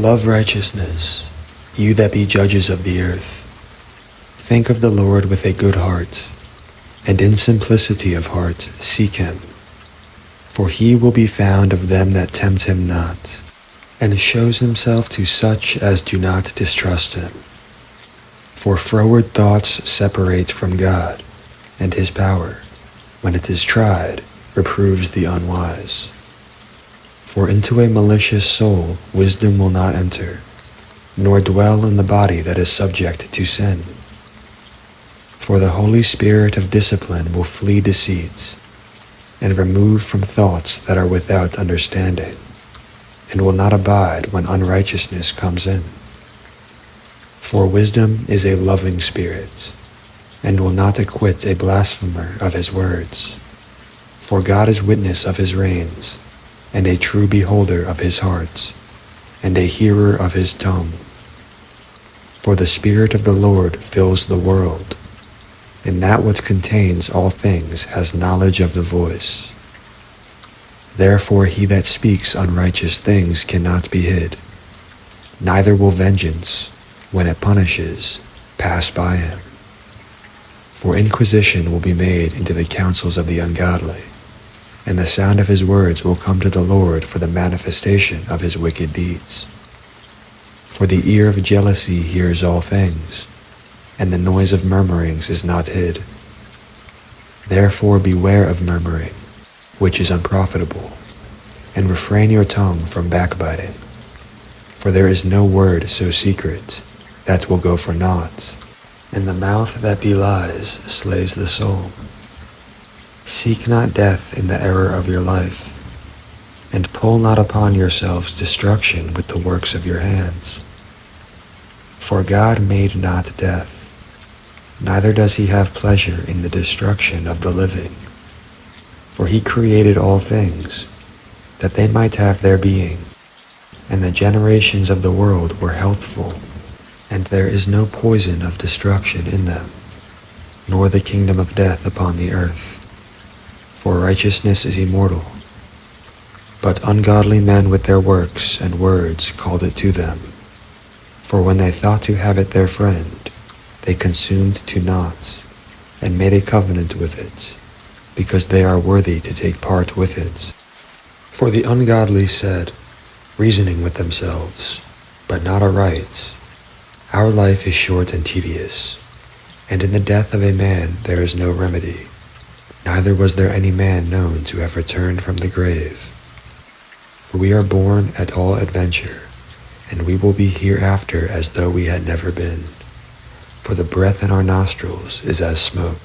Love righteousness, you that be judges of the earth. Think of the Lord with a good heart, and in simplicity of heart seek him. For he will be found of them that tempt him not, and shows himself to such as do not distrust him. For froward thoughts separate from God, and his power, when it is tried, reproves the unwise. For into a malicious soul wisdom will not enter, nor dwell in the body that is subject to sin. For the Holy Spirit of discipline will flee deceit, and remove from thoughts that are without understanding, and will not abide when unrighteousness comes in. For wisdom is a loving spirit, and will not acquit a blasphemer of his words. For God is witness of his reins, and a true beholder of his heart, and a hearer of his tongue. For the Spirit of the Lord fills the world, and that which contains all things has knowledge of the voice. Therefore he that speaks unrighteous things cannot be hid, neither will vengeance, when it punishes, pass by him. For inquisition will be made into the counsels of the ungodly, and the sound of his words will come to the Lord for the manifestation of his wicked deeds. For the ear of jealousy hears all things, and the noise of murmurings is not hid. Therefore beware of murmuring, which is unprofitable, and refrain your tongue from backbiting. For there is no word so secret that will go for naught, and the mouth that belies slays the soul. Seek not death in the error of your life, and pull not upon yourselves destruction with the works of your hands. For God made not death, neither does he have pleasure in the destruction of the living. For he created all things, that they might have their being, and the generations of the world were healthful, and there is no poison of destruction in them, nor the kingdom of death upon the earth. For righteousness is immortal, but ungodly men with their works and words called it to them. For when they thought to have it their friend, they consumed to naught, and made a covenant with it, because they are worthy to take part with it. For the ungodly said, reasoning with themselves, but not aright, our life is short and tedious, and in the death of a man there is no remedy, neither was there any man known to have returned from the grave. For we are born at all adventure, and we will be hereafter as though we had never been. For the breath in our nostrils is as smoke,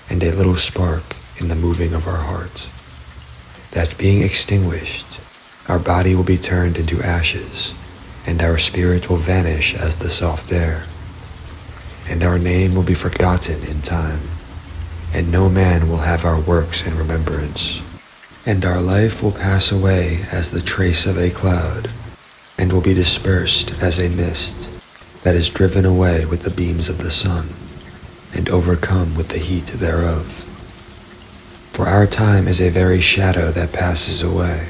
and a little spark in the moving of our heart. That being extinguished, our body will be turned into ashes, and our spirit will vanish as the soft air. And our name will be forgotten in time, and no man will have our works in remembrance. And our life will pass away as the trace of a cloud, and will be dispersed as a mist that is driven away with the beams of the sun, and overcome with the heat thereof. For our time is a very shadow that passes away,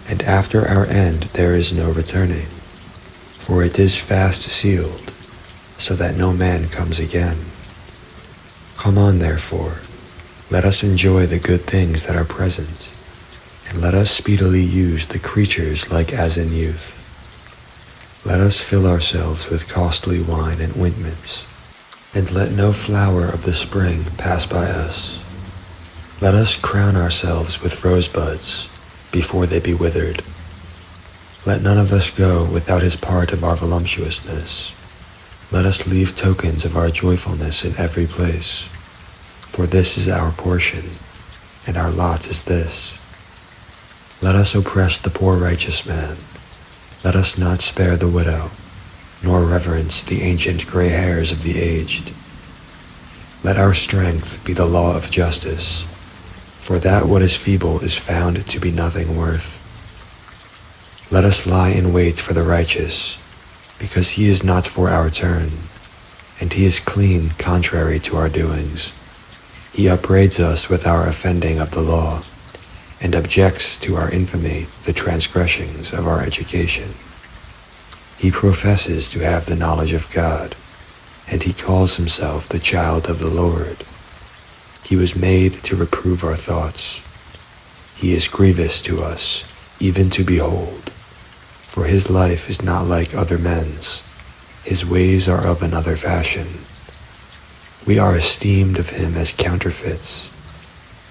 and after our end there is no returning. For it is fast sealed, so that no man comes again. Come on, therefore, let us enjoy the good things that are present, and let us speedily use the creatures like as in youth. Let us fill ourselves with costly wine and ointments, and let no flower of the spring pass by us. Let us crown ourselves with rosebuds before they be withered. Let none of us go without his part of our voluptuousness. Let us leave tokens of our joyfulness in every place. For this is our portion, and our lot is this. Let us oppress the poor righteous man. Let us not spare the widow, nor reverence the ancient gray hairs of the aged. Let our strength be the law of justice, for that what is feeble is found to be nothing worth. Let us lie in wait for the righteous, because he is not for our turn, and he is clean contrary to our doings. He upbraids us with our offending of the law, and objects to our infamy the transgressions of our education. He professes to have the knowledge of God, and he calls himself the child of the Lord. He was made to reprove our thoughts. He is grievous to us, even to behold. For his life is not like other men's. His ways are of another fashion. We are esteemed of him as counterfeits.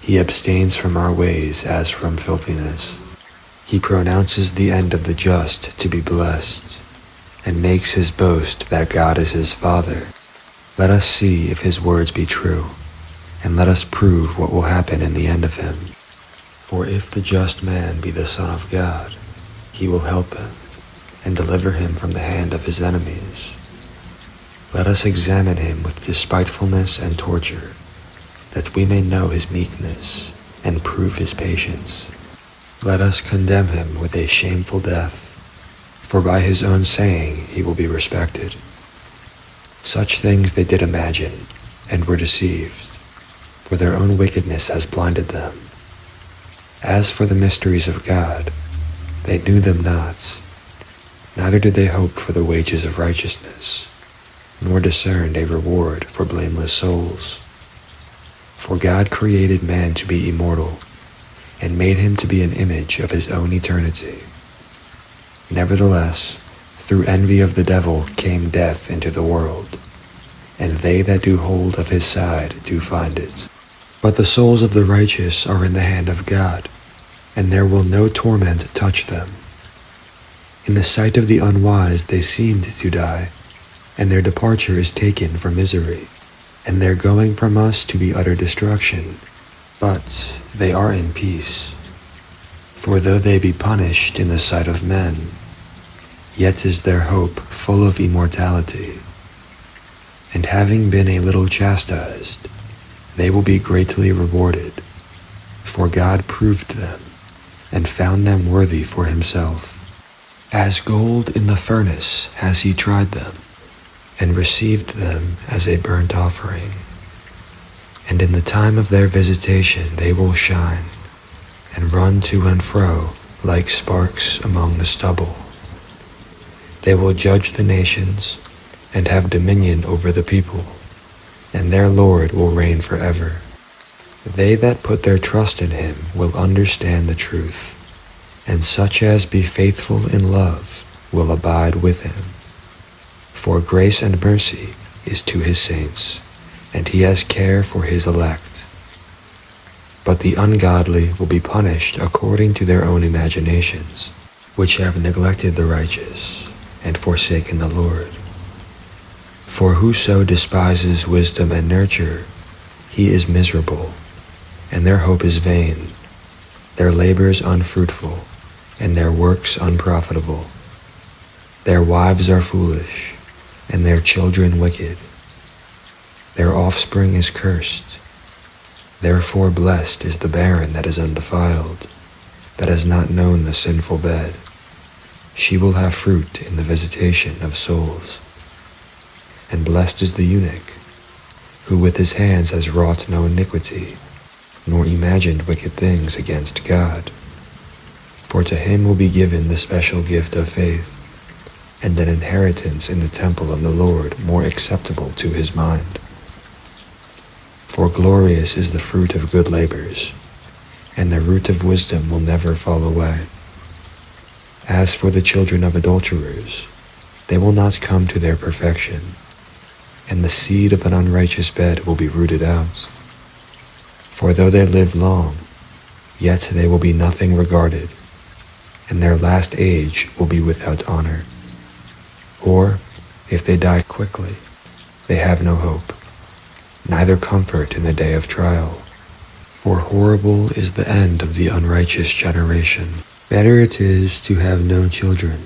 He abstains from our ways as from filthiness. He pronounces the end of the just to be blessed, and makes his boast that God is his Father. Let us see if his words be true, and let us prove what will happen in the end of him. For if the just man be the Son of God, he will help him, and deliver him from the hand of his enemies. Let us examine him with despitefulness and torture, that we may know his meekness, and prove his patience. Let us condemn him with a shameful death, for by his own saying he will be respected. Such things they did imagine, and were deceived, for their own wickedness has blinded them. As for the mysteries of God, they knew them not, neither did they hope for the wages of righteousness, nor discerned a reward for blameless souls. For God created man to be immortal, and made him to be an image of his own eternity. Nevertheless, through envy of the devil came death into the world, and they that do hold of his side do find it. But the souls of the righteous are in the hand of God, and there will no torment touch them. In the sight of the unwise they seemed to die, and their departure is taken for misery, and their going from us to be utter destruction. But they are in peace. For though they be punished in the sight of men, yet is their hope full of immortality. And having been a little chastised, they will be greatly rewarded. For God proved them, and found them worthy for himself. As gold in the furnace has he tried them, and received them as a burnt offering. And in the time of their visitation they will shine, and run to and fro like sparks among the stubble. They will judge the nations, and have dominion over the people, and their Lord will reign forever. They that put their trust in him will understand the truth, and such as be faithful in love will abide with him. For grace and mercy is to his saints, and he has care for his elect. But the ungodly will be punished according to their own imaginations, which have neglected the righteous, and forsaken the Lord. For whoso despises wisdom and nurture, he is miserable, and their hope is vain, their labors unfruitful, and their works unprofitable. Their wives are foolish, and their children wicked. Their offspring is cursed. Therefore blessed is the barren that is undefiled, that has not known the sinful bed. She will have fruit in the visitation of souls. And blessed is the eunuch, who with his hands has wrought no iniquity, nor imagined wicked things against God. For to him will be given the special gift of faith, and an inheritance in the temple of the Lord more acceptable to his mind. For glorious is the fruit of good labors, and the root of wisdom will never fall away. As for the children of adulterers, they will not come to their perfection, and the seed of an unrighteous bed will be rooted out. For though they live long, yet they will be nothing regarded, and their last age will be without honor. Or, if they die quickly, they have no hope, neither comfort in the day of trial. For horrible is the end of the unrighteous generation. Better it is to have no children,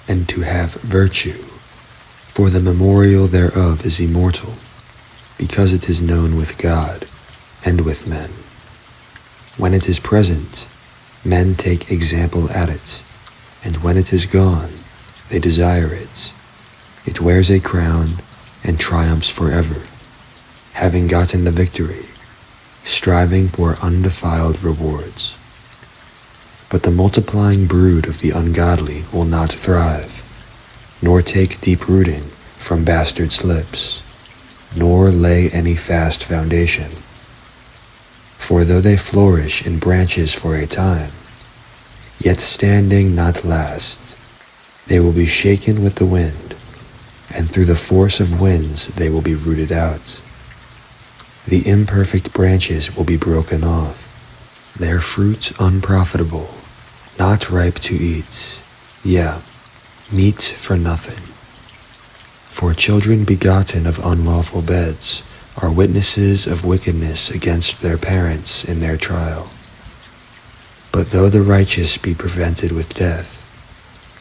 and to have virtue, for the memorial thereof is immortal, because it is known with God and with men. When it is present, men take example at it, and when it is gone, they desire it. It wears a crown and triumphs forever, having gotten the victory, striving for undefiled rewards. But the multiplying brood of the ungodly will not thrive. nor take deep rooting from bastards' lips, nor lay any fast foundation. For though they flourish in branches for a time, yet standing not last, they will be shaken with the wind, and through the force of winds they will be rooted out. The imperfect branches will be broken off, their fruit unprofitable, not ripe to eat, meat for nothing. For children begotten of unlawful beds are witnesses of wickedness against their parents in their trial. But though the righteous be prevented with death,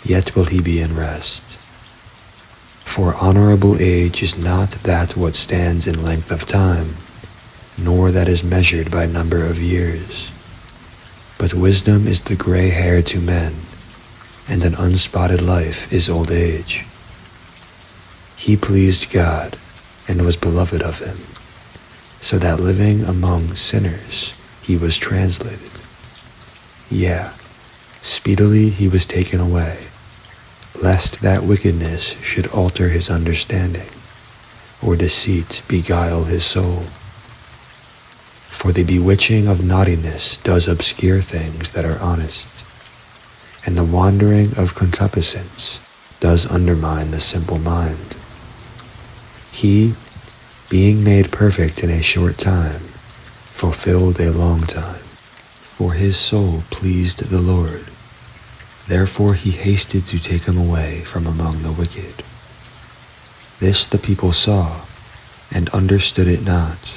yet will he be in rest. For honorable age is not that what stands in length of time, nor that is measured by number of years. But wisdom is the gray hair to men, and an unspotted life is old age. He pleased God, and was beloved of him, so that living among sinners he was translated. Speedily he was taken away, lest that wickedness should alter his understanding, or deceit beguile his soul. For the bewitching of naughtiness does obscure things that are honest, and the wandering of concupiscence does undermine the simple mind. He, being made perfect in a short time, fulfilled a long time, for his soul pleased the Lord. Therefore he hasted to take him away from among the wicked. This the people saw, and understood it not,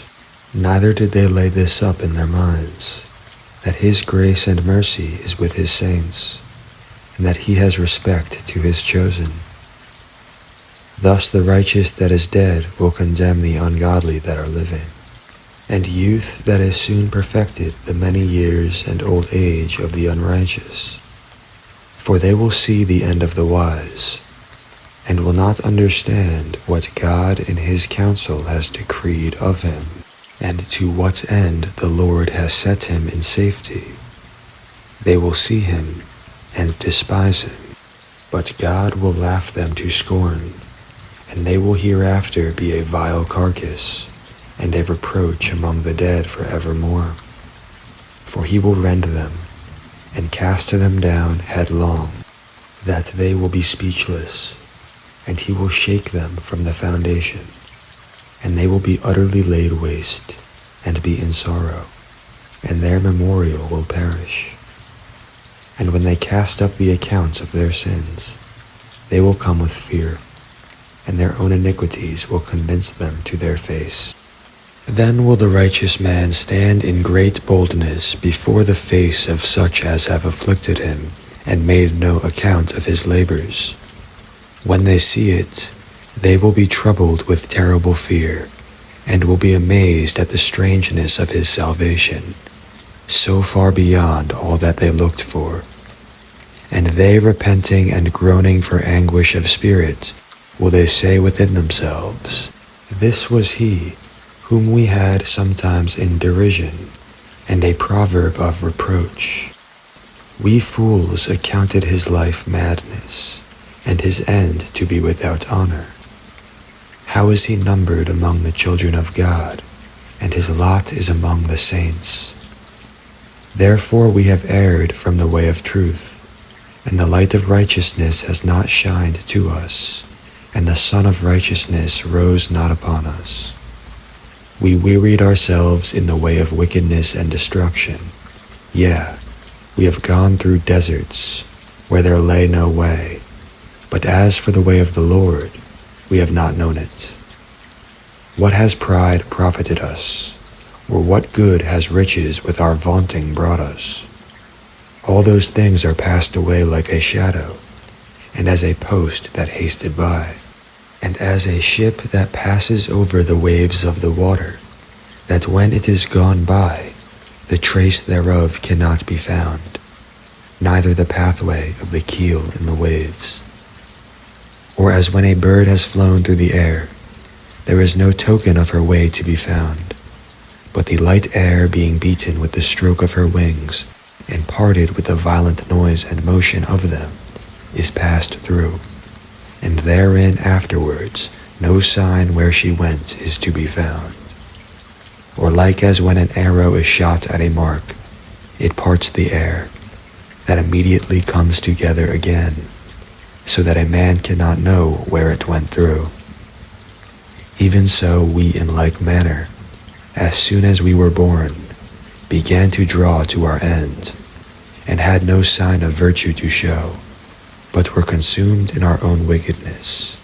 neither did they lay this up in their minds, that his grace and mercy is with his saints, and that he has respect to his chosen. Thus the righteous that is dead will condemn the ungodly that are living, and youth that is soon perfected the many years and old age of the unrighteous. For they will see the end of the wise, and will not understand what God in his counsel has decreed of him, and to what end the Lord has set him in safety. They will see him and despise him, but God will laugh them to scorn, and they will hereafter be a vile carcass, and a reproach among the dead for evermore. For he will rend them, and cast them down headlong, that they will be speechless, and he will shake them from the foundation, and they will be utterly laid waste, and be in sorrow, and their memorial will perish. And when they cast up the accounts of their sins, they will come with fear, and their own iniquities will convince them to their face. Then will the righteous man stand in great boldness before the face of such as have afflicted him, and made no account of his labors. When they see it, they will be troubled with terrible fear, and will be amazed at the strangeness of his salvation, so far beyond all that they looked for. And they, repenting and groaning for anguish of spirit, will they say within themselves, This was he whom we had sometimes in derision, and a proverb of reproach. We fools accounted his life madness, and his end to be without honor. How is he numbered among the children of God, and his lot is among the saints? Therefore we have erred from the way of truth, and the light of righteousness has not shined to us, and the Son of righteousness rose not upon us. We wearied ourselves in the way of wickedness and destruction. We have gone through deserts, where there lay no way. But as for the way of the Lord, we have not known it. What has pride profited us? Or what good has riches with our vaunting brought us? All those things are passed away like a shadow, and as a post that hasted by, and as a ship that passes over the waves of the water, that when it is gone by, the trace thereof cannot be found, neither the pathway of the keel in the waves. Or as when a bird has flown through the air, there is no token of her way to be found, but the light air being beaten with the stroke of her wings, and parted with the violent noise and motion of them, is passed through, and therein afterwards no sign where she went is to be found. Or like as when an arrow is shot at a mark, it parts the air, that immediately comes together again, so that a man cannot know where it went through. Even so we in like manner, as soon as we were born, began to draw to our end, and had no sign of virtue to show, but were consumed in our own wickedness.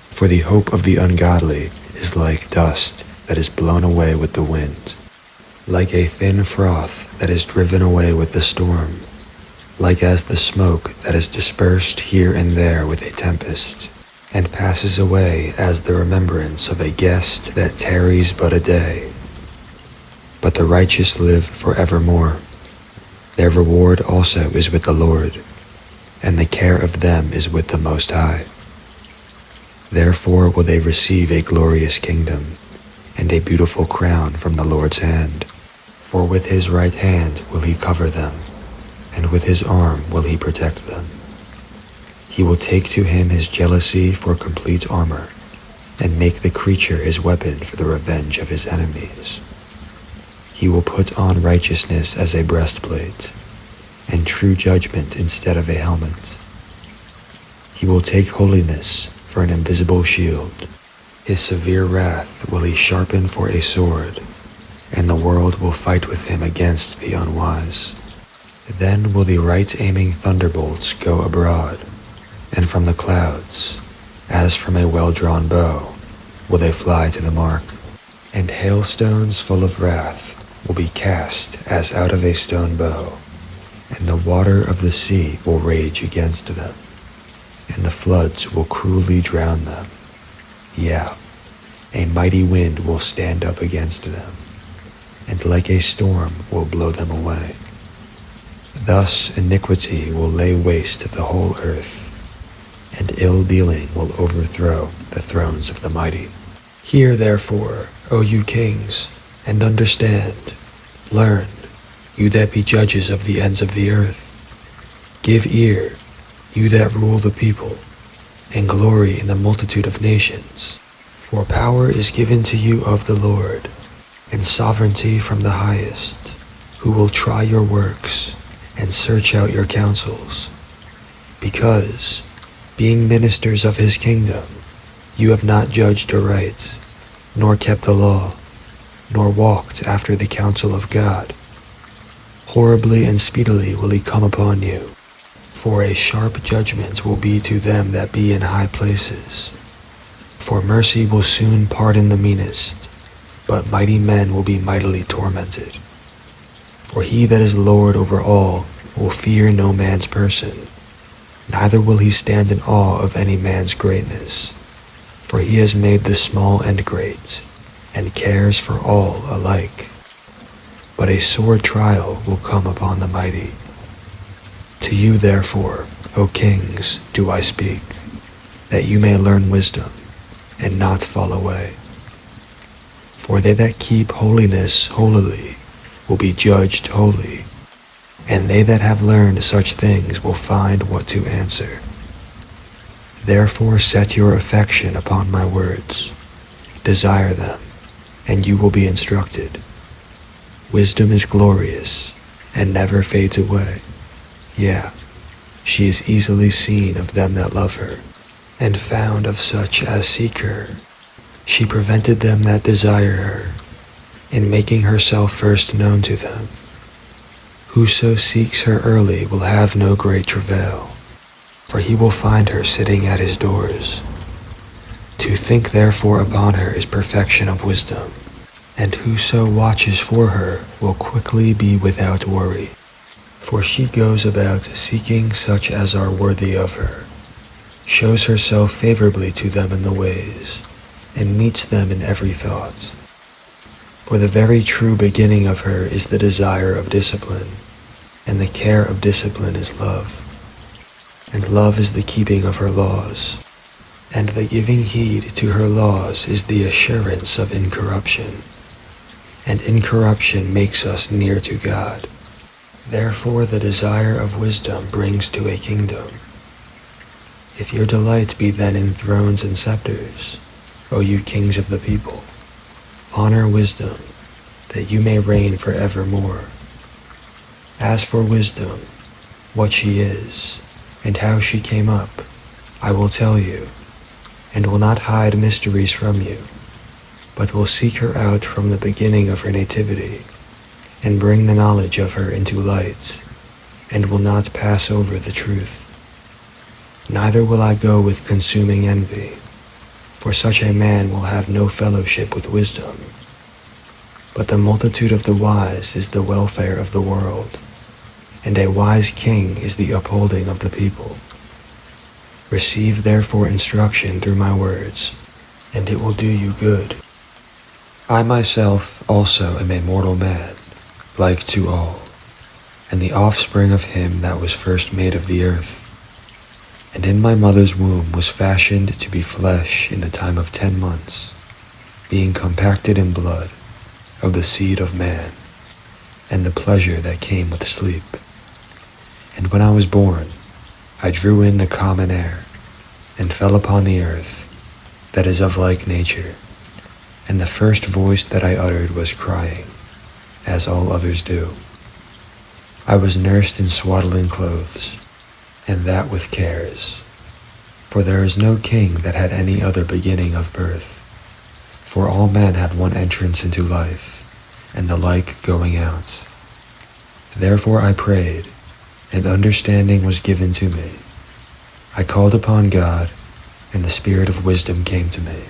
For the hope of the ungodly is like dust that is blown away with the wind, like a thin froth that is driven away with the storm, like as the smoke that is dispersed here and there with a tempest, and passes away as the remembrance of a guest that tarries but a day. But the righteous live forevermore. Their reward also is with the Lord, and the care of them is with the Most High. Therefore will they receive a glorious kingdom, and a beautiful crown from the Lord's hand. For with his right hand will he cover them, and with his arm will he protect them. He will take to him his jealousy for complete armor, and make the creature his weapon for the revenge of his enemies. He will put on righteousness as a breastplate, and true judgment instead of a helmet. He will take holiness for an invisible shield. His severe wrath will he sharpen for a sword, and the world will fight with him against the unwise. Then will the right-aiming thunderbolts go abroad, and from the clouds, as from a well-drawn bow, will they fly to the mark. And hailstones full of wrath will be cast as out of a stone bow, and the water of the sea will rage against them, and the floods will cruelly drown them. Yeah, a mighty wind will stand up against them, and like a storm will blow them away. Thus iniquity will lay waste the whole earth, and ill-dealing will overthrow the thrones of the mighty. Hear therefore, O you kings, and understand. Learn, you that be judges of the ends of the earth. Give ear, you that rule the people, and glory in the multitude of nations. For power is given to you of the Lord, and sovereignty from the highest, who will try your works, and search out your counsels. Because, being ministers of his kingdom, you have not judged aright, nor kept the law, nor walked after the counsel of God. Horribly and speedily will he come upon you, for a sharp judgment will be to them that be in high places. For mercy will soon pardon the meanest, but mighty men will be mightily tormented. For he that is Lord over all will fear no man's person, neither will he stand in awe of any man's greatness. For he has made the small and great, and cares for all alike. But a sore trial will come upon the mighty. To you therefore, O kings, do I speak, that you may learn wisdom, and not fall away. For they that keep holiness holily will be judged holy, and they that have learned such things will find what to answer. Therefore set your affection upon my words, desire them, and you will be instructed. Wisdom is glorious, and never fades away. Yeah, she is easily seen of them that love her, and found of such as seek her. She prevented them that desire her, in making herself first known to them. Whoso seeks her early will have no great travail, for he will find her sitting at his doors. To think therefore upon her is perfection of wisdom, and whoso watches for her will quickly be without worry. For she goes about seeking such as are worthy of her, shows herself favorably to them in the ways, and meets them in every thought. For the very true beginning of her is the desire of discipline, and the care of discipline is love. And love is the keeping of her laws, and the giving heed to her laws is the assurance of incorruption. And incorruption makes us near to God. Therefore the desire of wisdom brings to a kingdom. If your delight be then in thrones and scepters, O you kings of the people, honor wisdom, that you may reign for evermore. As for wisdom, what she is, and how she came up, I will tell you, and will not hide mysteries from you, but will seek her out from the beginning of her nativity, and bring the knowledge of her into light, and will not pass over the truth. Neither will I go with consuming envy, for such a man will have no fellowship with wisdom. But the multitude of the wise is the welfare of the world, and a wise king is the upholding of the people. Receive therefore instruction through my words, and it will do you good. I myself also am a mortal man, like to all, and the offspring of him that was first made of the earth. And in my mother's womb was fashioned to be flesh in the time of 10 months, being compacted in blood, of the seed of man, and the pleasure that came with sleep. And when I was born, I drew in the common air, and fell upon the earth, that is of like nature, and the first voice that I uttered was crying, as all others do. I was nursed in swaddling clothes, and that with cares. For there is no king that had any other beginning of birth. For all men have one entrance into life, and the like going out. Therefore I prayed, and understanding was given to me. I called upon God, and the spirit of wisdom came to me.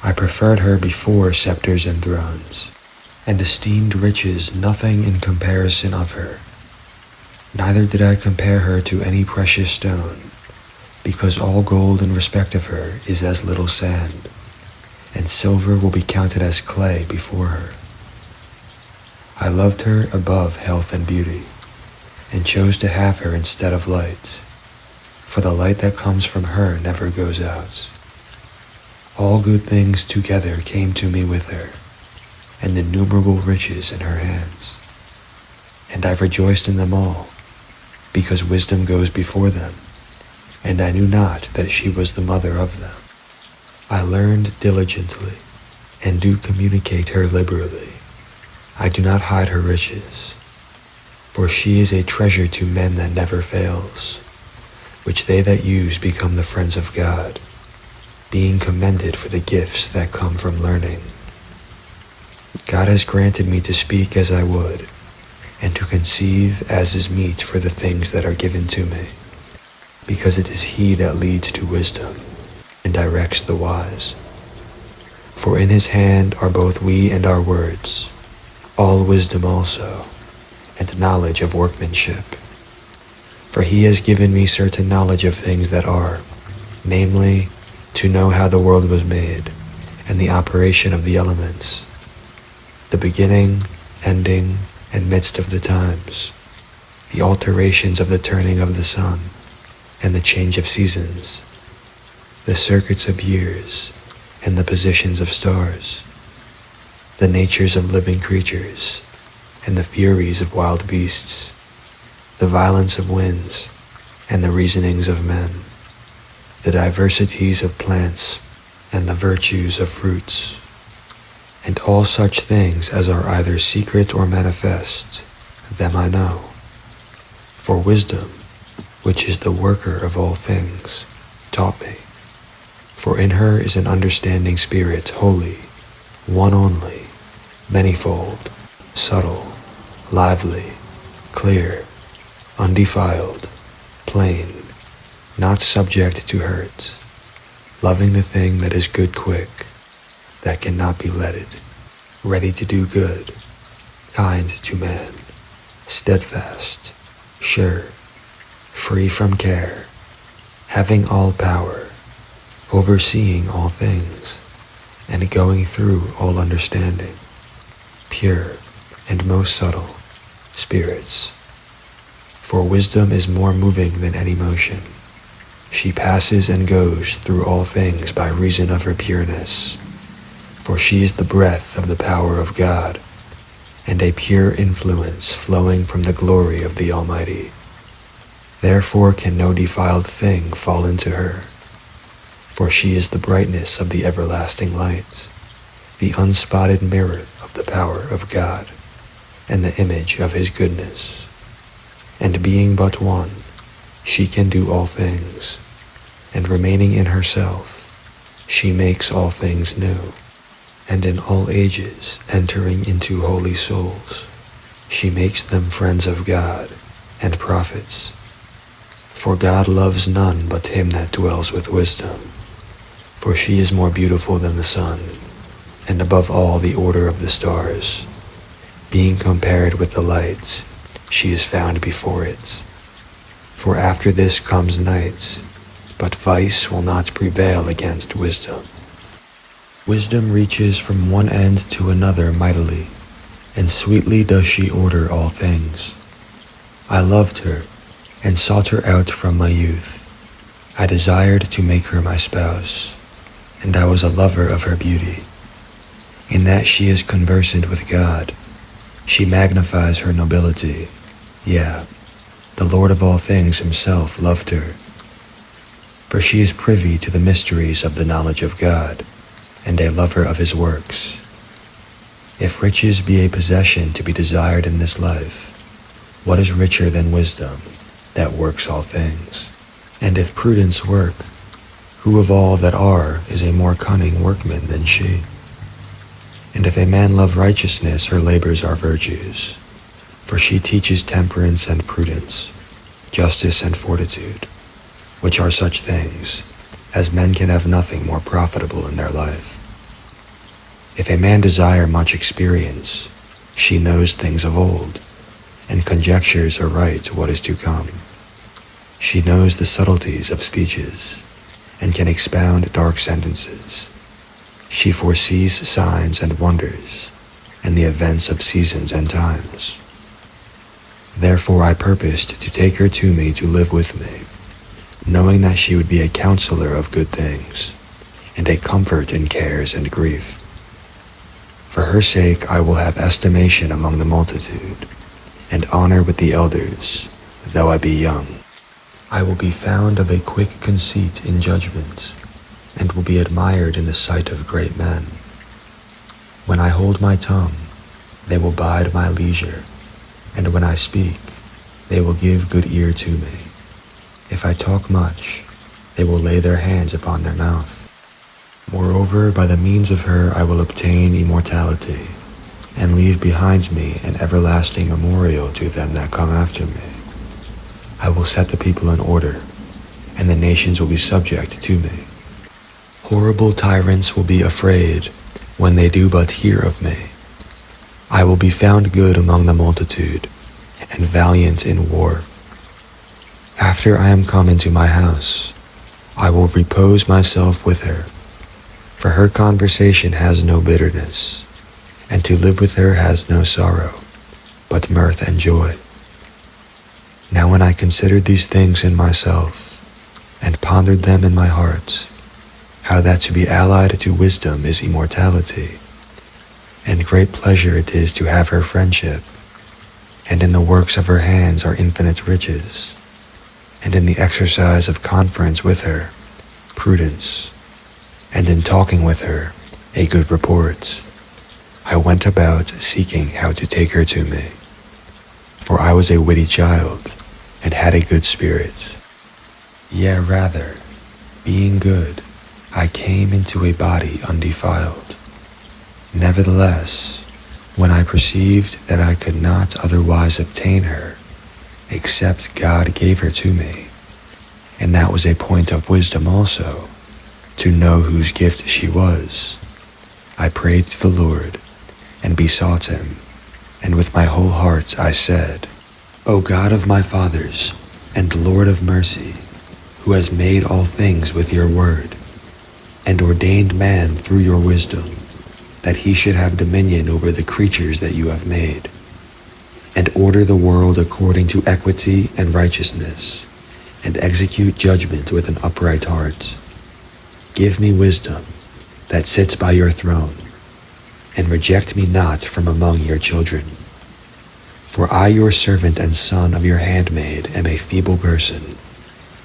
I preferred her before scepters and thrones, and esteemed riches nothing in comparison of her. Neither did I compare her to any precious stone, because all gold in respect of her is as little sand, and silver will be counted as clay before her. I loved her above health and beauty, and chose to have her instead of light, for the light that comes from her never goes out. All good things together came to me with her, and innumerable riches in her hands. And I rejoiced in them all, because wisdom goes before them, and I knew not that she was the mother of them. I learned diligently, and do communicate her liberally. I do not hide her riches, for she is a treasure to men that never fails, which they that use become the friends of God, being commended for the gifts that come from learning. God has granted me to speak as I would, and to conceive as is meet for the things that are given to me, because it is he that leads to wisdom, and directs the wise. For in his hand are both we and our words, all wisdom also, and knowledge of workmanship. For he has given me certain knowledge of things that are, namely, to know how the world was made, and the operation of the elements, the beginning, ending, and midst of the times, the alterations of the turning of the sun, and the change of seasons, the circuits of years, and the positions of stars, the natures of living creatures, and the furies of wild beasts, the violence of winds, and the reasonings of men, the diversities of plants, and the virtues of fruits, and all such things as are either secret or manifest, them I know. For wisdom, which is the worker of all things, taught me. For in her is an understanding spirit, holy, one only, manifold, subtle, lively, clear, undefiled, plain, not subject to hurt, loving the thing that is good quick, that cannot be letted, ready to do good, kind to man, steadfast, sure, free from care, having all power, overseeing all things, and going through all understanding, pure and most subtle, spirits. For wisdom is more moving than any motion. She passes and goes through all things by reason of her pureness. For she is the breath of the power of God, and a pure influence flowing from the glory of the Almighty. Therefore can no defiled thing fall into her. For she is the brightness of the everlasting light, the unspotted mirror of the power of God, and the image of his goodness. And being but one, she can do all things, and remaining in herself, she makes all things new, and in all ages entering into holy souls, she makes them friends of God and prophets. For God loves none but him that dwells with wisdom, for she is more beautiful than the sun, and above all the order of the stars. Being compared with the light, she is found before it. For after this comes night, but vice will not prevail against wisdom. Wisdom reaches from one end to another mightily, and sweetly does she order all things. I loved her, and sought her out from my youth. I desired to make her my spouse, and I was a lover of her beauty. In that she is conversant with God, she magnifies her nobility. Yea, the Lord of all things himself loved her. For she is privy to the mysteries of the knowledge of God, and a lover of his works. If riches be a possession to be desired in this life, what is richer than wisdom, that works all things? And if prudence work, who of all that are is a more cunning workman than she? And if a man love righteousness, her labors are virtues. For she teaches temperance and prudence, justice and fortitude, which are such things as men can have nothing more profitable in their life. If a man desire much experience, she knows things of old, and conjectures aright what is to come. She knows the subtleties of speeches, and can expound dark sentences. She foresees signs and wonders, and the events of seasons and times. Therefore I purposed to take her to me to live with me, knowing that she would be a counselor of good things, and a comfort in cares and grief. For her sake I will have estimation among the multitude, and honor with the elders, though I be young. I will be found of a quick conceit in judgment, and will be admired in the sight of great men. When I hold my tongue, they will bide my leisure, and when I speak, they will give good ear to me. If I talk much, they will lay their hands upon their mouth. Moreover, by the means of her I will obtain immortality, and leave behind me an everlasting memorial to them that come after me. I will set the people in order, and the nations will be subject to me. Horrible tyrants will be afraid when they do but hear of me. I will be found good among the multitude, and valiant in war. After I am come into my house, I will repose myself with her, for her conversation has no bitterness, and to live with her has no sorrow, but mirth and joy. Now when I considered these things in myself, and pondered them in my heart, how that to be allied to wisdom is immortality, and great pleasure it is to have her friendship, and in the works of her hands are infinite riches, and in the exercise of conference with her, prudence, and in talking with her, a good report. I went about seeking how to take her to me, for I was a witty child, and had a good spirit. Yea, rather, being good, I came into a body undefiled. Nevertheless, when I perceived that I could not otherwise obtain her, except God gave her to me, and that was a point of wisdom also, to know whose gift she was, I prayed to the Lord, and besought him, and with my whole heart I said, O God of my fathers, and Lord of mercy, who has made all things with your word, and ordained man through your wisdom, that he should have dominion over the creatures that you have made, and order the world according to equity and righteousness, and execute judgment with an upright heart. Give me wisdom that sits by your throne, and reject me not from among your children. For I, your servant and son of your handmaid, am a feeble person,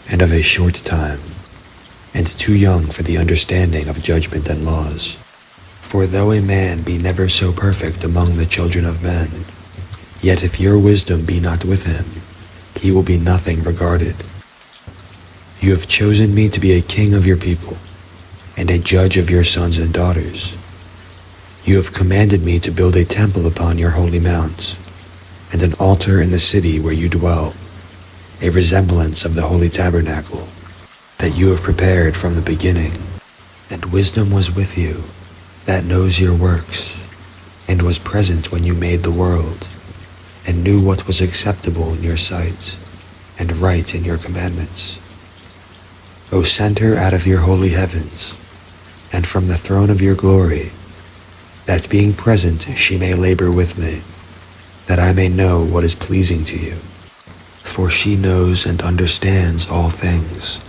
and of a short time, and too young for the understanding of judgment and laws. For though a man be never so perfect among the children of men, yet if your wisdom be not with him, he will be nothing regarded. You have chosen me to be a king of your people, and a judge of your sons and daughters. You have commanded me to build a temple upon your holy mount, and an altar in the city where you dwell, a resemblance of the holy tabernacle that you have prepared from the beginning. And wisdom was with you, that knows your works, and was present when you made the world, and knew what was acceptable in your sight, and right in your commandments. O send her out of your holy heavens, and from the throne of your glory, that being present she may labor with me, that I may know what is pleasing to you. For she knows and understands all things,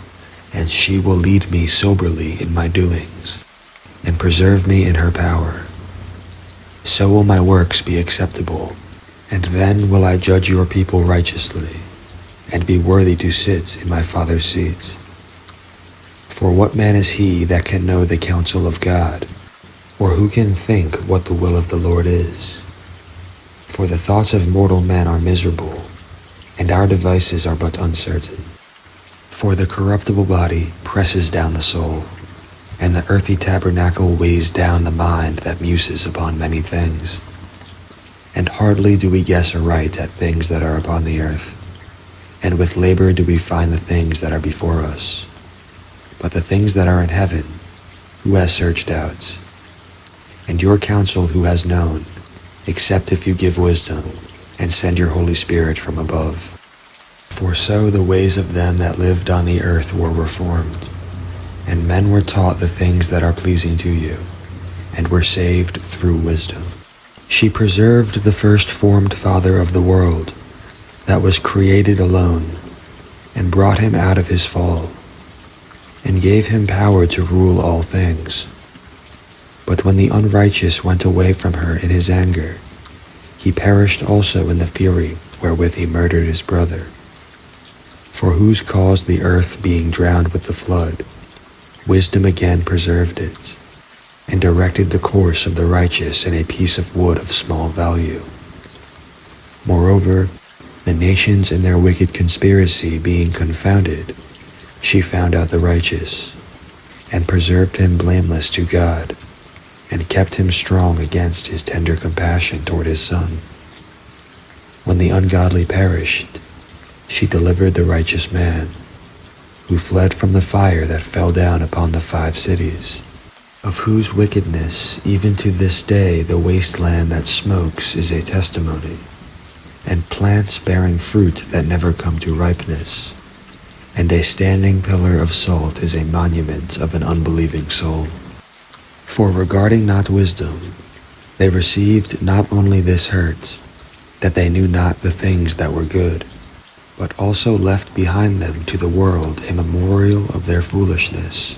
and she will lead me soberly in my doings, and preserve me in her power. So will my works be acceptable, and then will I judge your people righteously, and be worthy to sit in my Father's seat. For what man is he that can know the counsel of God, or who can think what the will of the Lord is? For the thoughts of mortal men are miserable, and our devices are but uncertain. For the corruptible body presses down the soul, and the earthy tabernacle weighs down the mind that muses upon many things. And hardly do we guess aright at things that are upon the earth, and with labor do we find the things that are before us. But the things that are in heaven, who has searched out? And your counsel who has known, except if you give wisdom, and send your Holy Spirit from above? For so the ways of them that lived on the earth were reformed, and men were taught the things that are pleasing to you, and were saved through wisdom. She preserved the first formed father of the world, that was created alone, and brought him out of his fall, and gave him power to rule all things. But when the unrighteous went away from her in his anger, he perished also in the fury wherewith he murdered his brother. For whose cause the earth being drowned with the flood, wisdom again preserved it, and directed the course of the righteous in a piece of wood of small value. Moreover, the nations in their wicked conspiracy being confounded, she found out the righteous, and preserved him blameless to God, and kept him strong against his tender compassion toward his son. When the ungodly perished, she delivered the righteous man, who fled from the fire that fell down upon the 5 cities, of whose wickedness even to this day the wasteland that smokes is a testimony, and plants bearing fruit that never come to ripeness, and a standing pillar of salt is a monument of an unbelieving soul. For regarding not wisdom, they received not only this hurt, that they knew not the things that were good, but also left behind them to the world a memorial of their foolishness,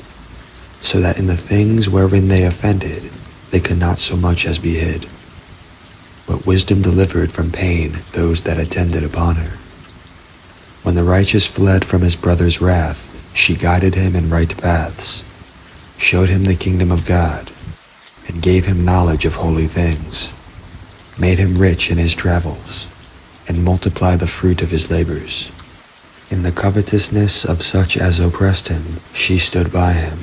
so that in the things wherein they offended, they could not so much as be hid. But wisdom delivered from pain those that attended upon her. When the righteous fled from his brother's wrath, she guided him in right paths, showed him the kingdom of God, and gave him knowledge of holy things, made him rich in his travels, and multiplied the fruit of his labors. In the covetousness of such as oppressed him, she stood by him,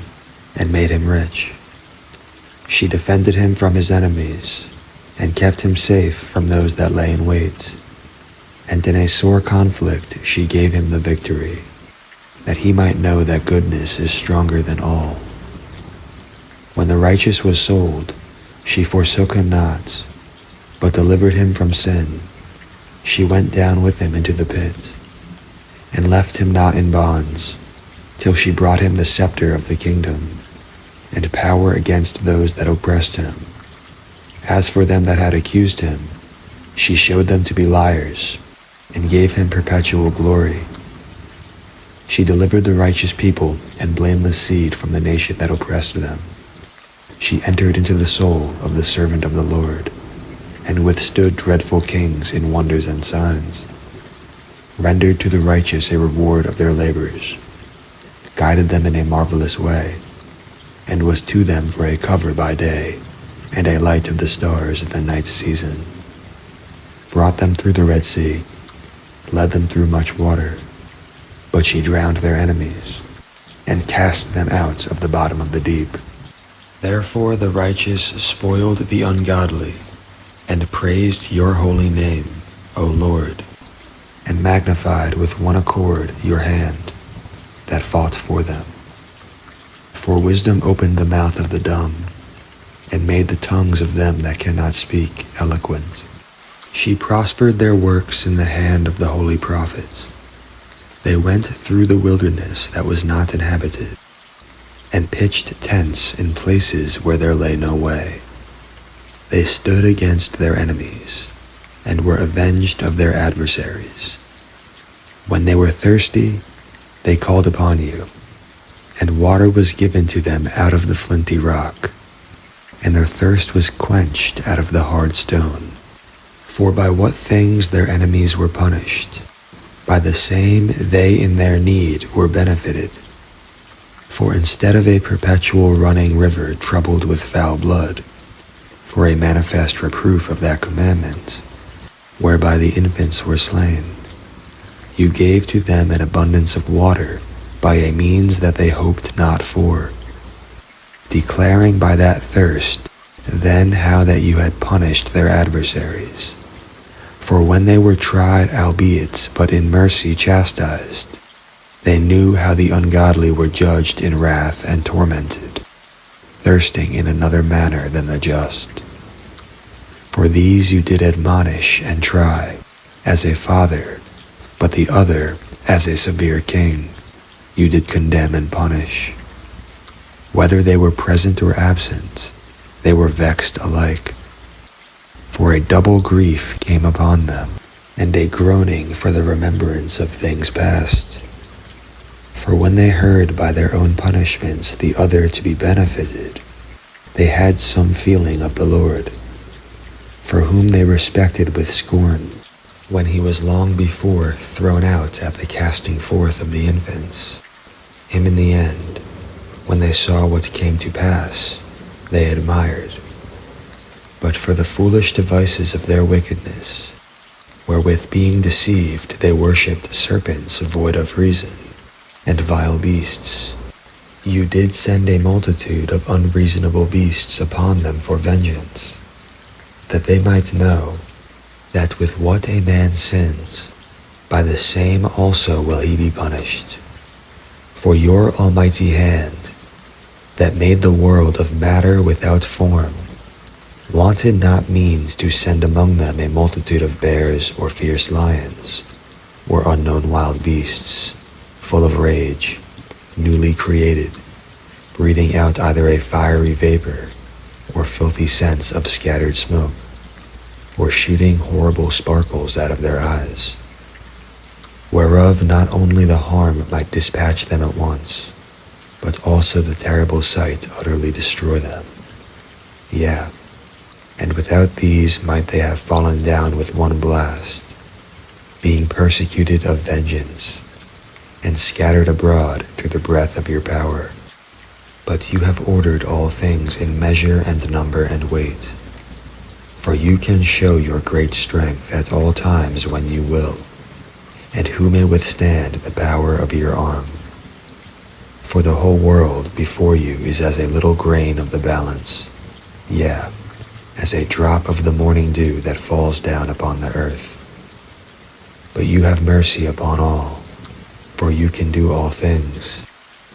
and made him rich. She defended him from his enemies, and kept him safe from those that lay in wait. And in a sore conflict she gave him the victory, that he might know that goodness is stronger than all. When the righteous was sold, she forsook him not, but delivered him from sin. She went down with him into the pit, and left him not in bonds, till she brought him the scepter of the kingdom, and power against those that oppressed him. As for them that had accused him, she showed them to be liars, and gave him perpetual glory. She delivered the righteous people and blameless seed from the nation that oppressed them. She entered into the soul of the servant of the Lord, and withstood dreadful kings in wonders and signs, rendered to the righteous a reward of their labors, guided them in a marvelous way, and was to them for a cover by day, and a light of the stars in the night season, brought them through the Red Sea, led them through much water, but she drowned their enemies, and cast them out of the bottom of the deep. Therefore the righteous spoiled the ungodly, and praised your holy name, O Lord, and magnified with one accord your hand that fought for them. For wisdom opened the mouth of the dumb, and made the tongues of them that cannot speak eloquent. She prospered their works in the hand of the holy prophets. They went through the wilderness that was not inhabited, and pitched tents in places where there lay no way. They stood against their enemies, and were avenged of their adversaries. When they were thirsty, they called upon you, and water was given to them out of the flinty rock, and their thirst was quenched out of the hard stone. For by what things their enemies were punished, by the same they in their need were benefited. For instead of a perpetual running river troubled with foul blood, for a manifest reproof of that commandment, whereby the infants were slain, you gave to them an abundance of water by a means that they hoped not for, declaring by that thirst then how that you had punished their adversaries. For when they were tried albeit but in mercy chastised, they knew how the ungodly were judged in wrath and tormented, thirsting in another manner than the just. For these you did admonish and try, as a father, but the other, as a severe king, you did condemn and punish. Whether they were present or absent, they were vexed alike. For a double grief came upon them, and a groaning for the remembrance of things past. For when they heard by their own punishments the other to be benefited, they had some feeling of the Lord, for whom they respected with scorn, when he was long before thrown out at the casting forth of the infants. Him in the end, when they saw what came to pass, they admired. But for the foolish devices of their wickedness, wherewith being deceived they worshipped serpents void of reason, and vile beasts, you did send a multitude of unreasonable beasts upon them for vengeance, that they might know that with what a man sins, by the same also will he be punished. For your almighty hand, that made the world of matter without form, wanted not means to send among them a multitude of bears or fierce lions, or unknown wild beasts, full of rage, newly created, breathing out either a fiery vapor, or filthy scents of scattered smoke, or shooting horrible sparkles out of their eyes, whereof not only the harm might dispatch them at once, but also the terrible sight utterly destroy them. Yea, and without these might they have fallen down with one blast, being persecuted of vengeance, and scattered abroad through the breath of your power. But you have ordered all things in measure and number and weight. For you can show your great strength at all times when you will, and who may withstand the power of your arm? For the whole world before you is as a little grain of the balance, yea, as a drop of the morning dew that falls down upon the earth. But you have mercy upon all, for you can do all things,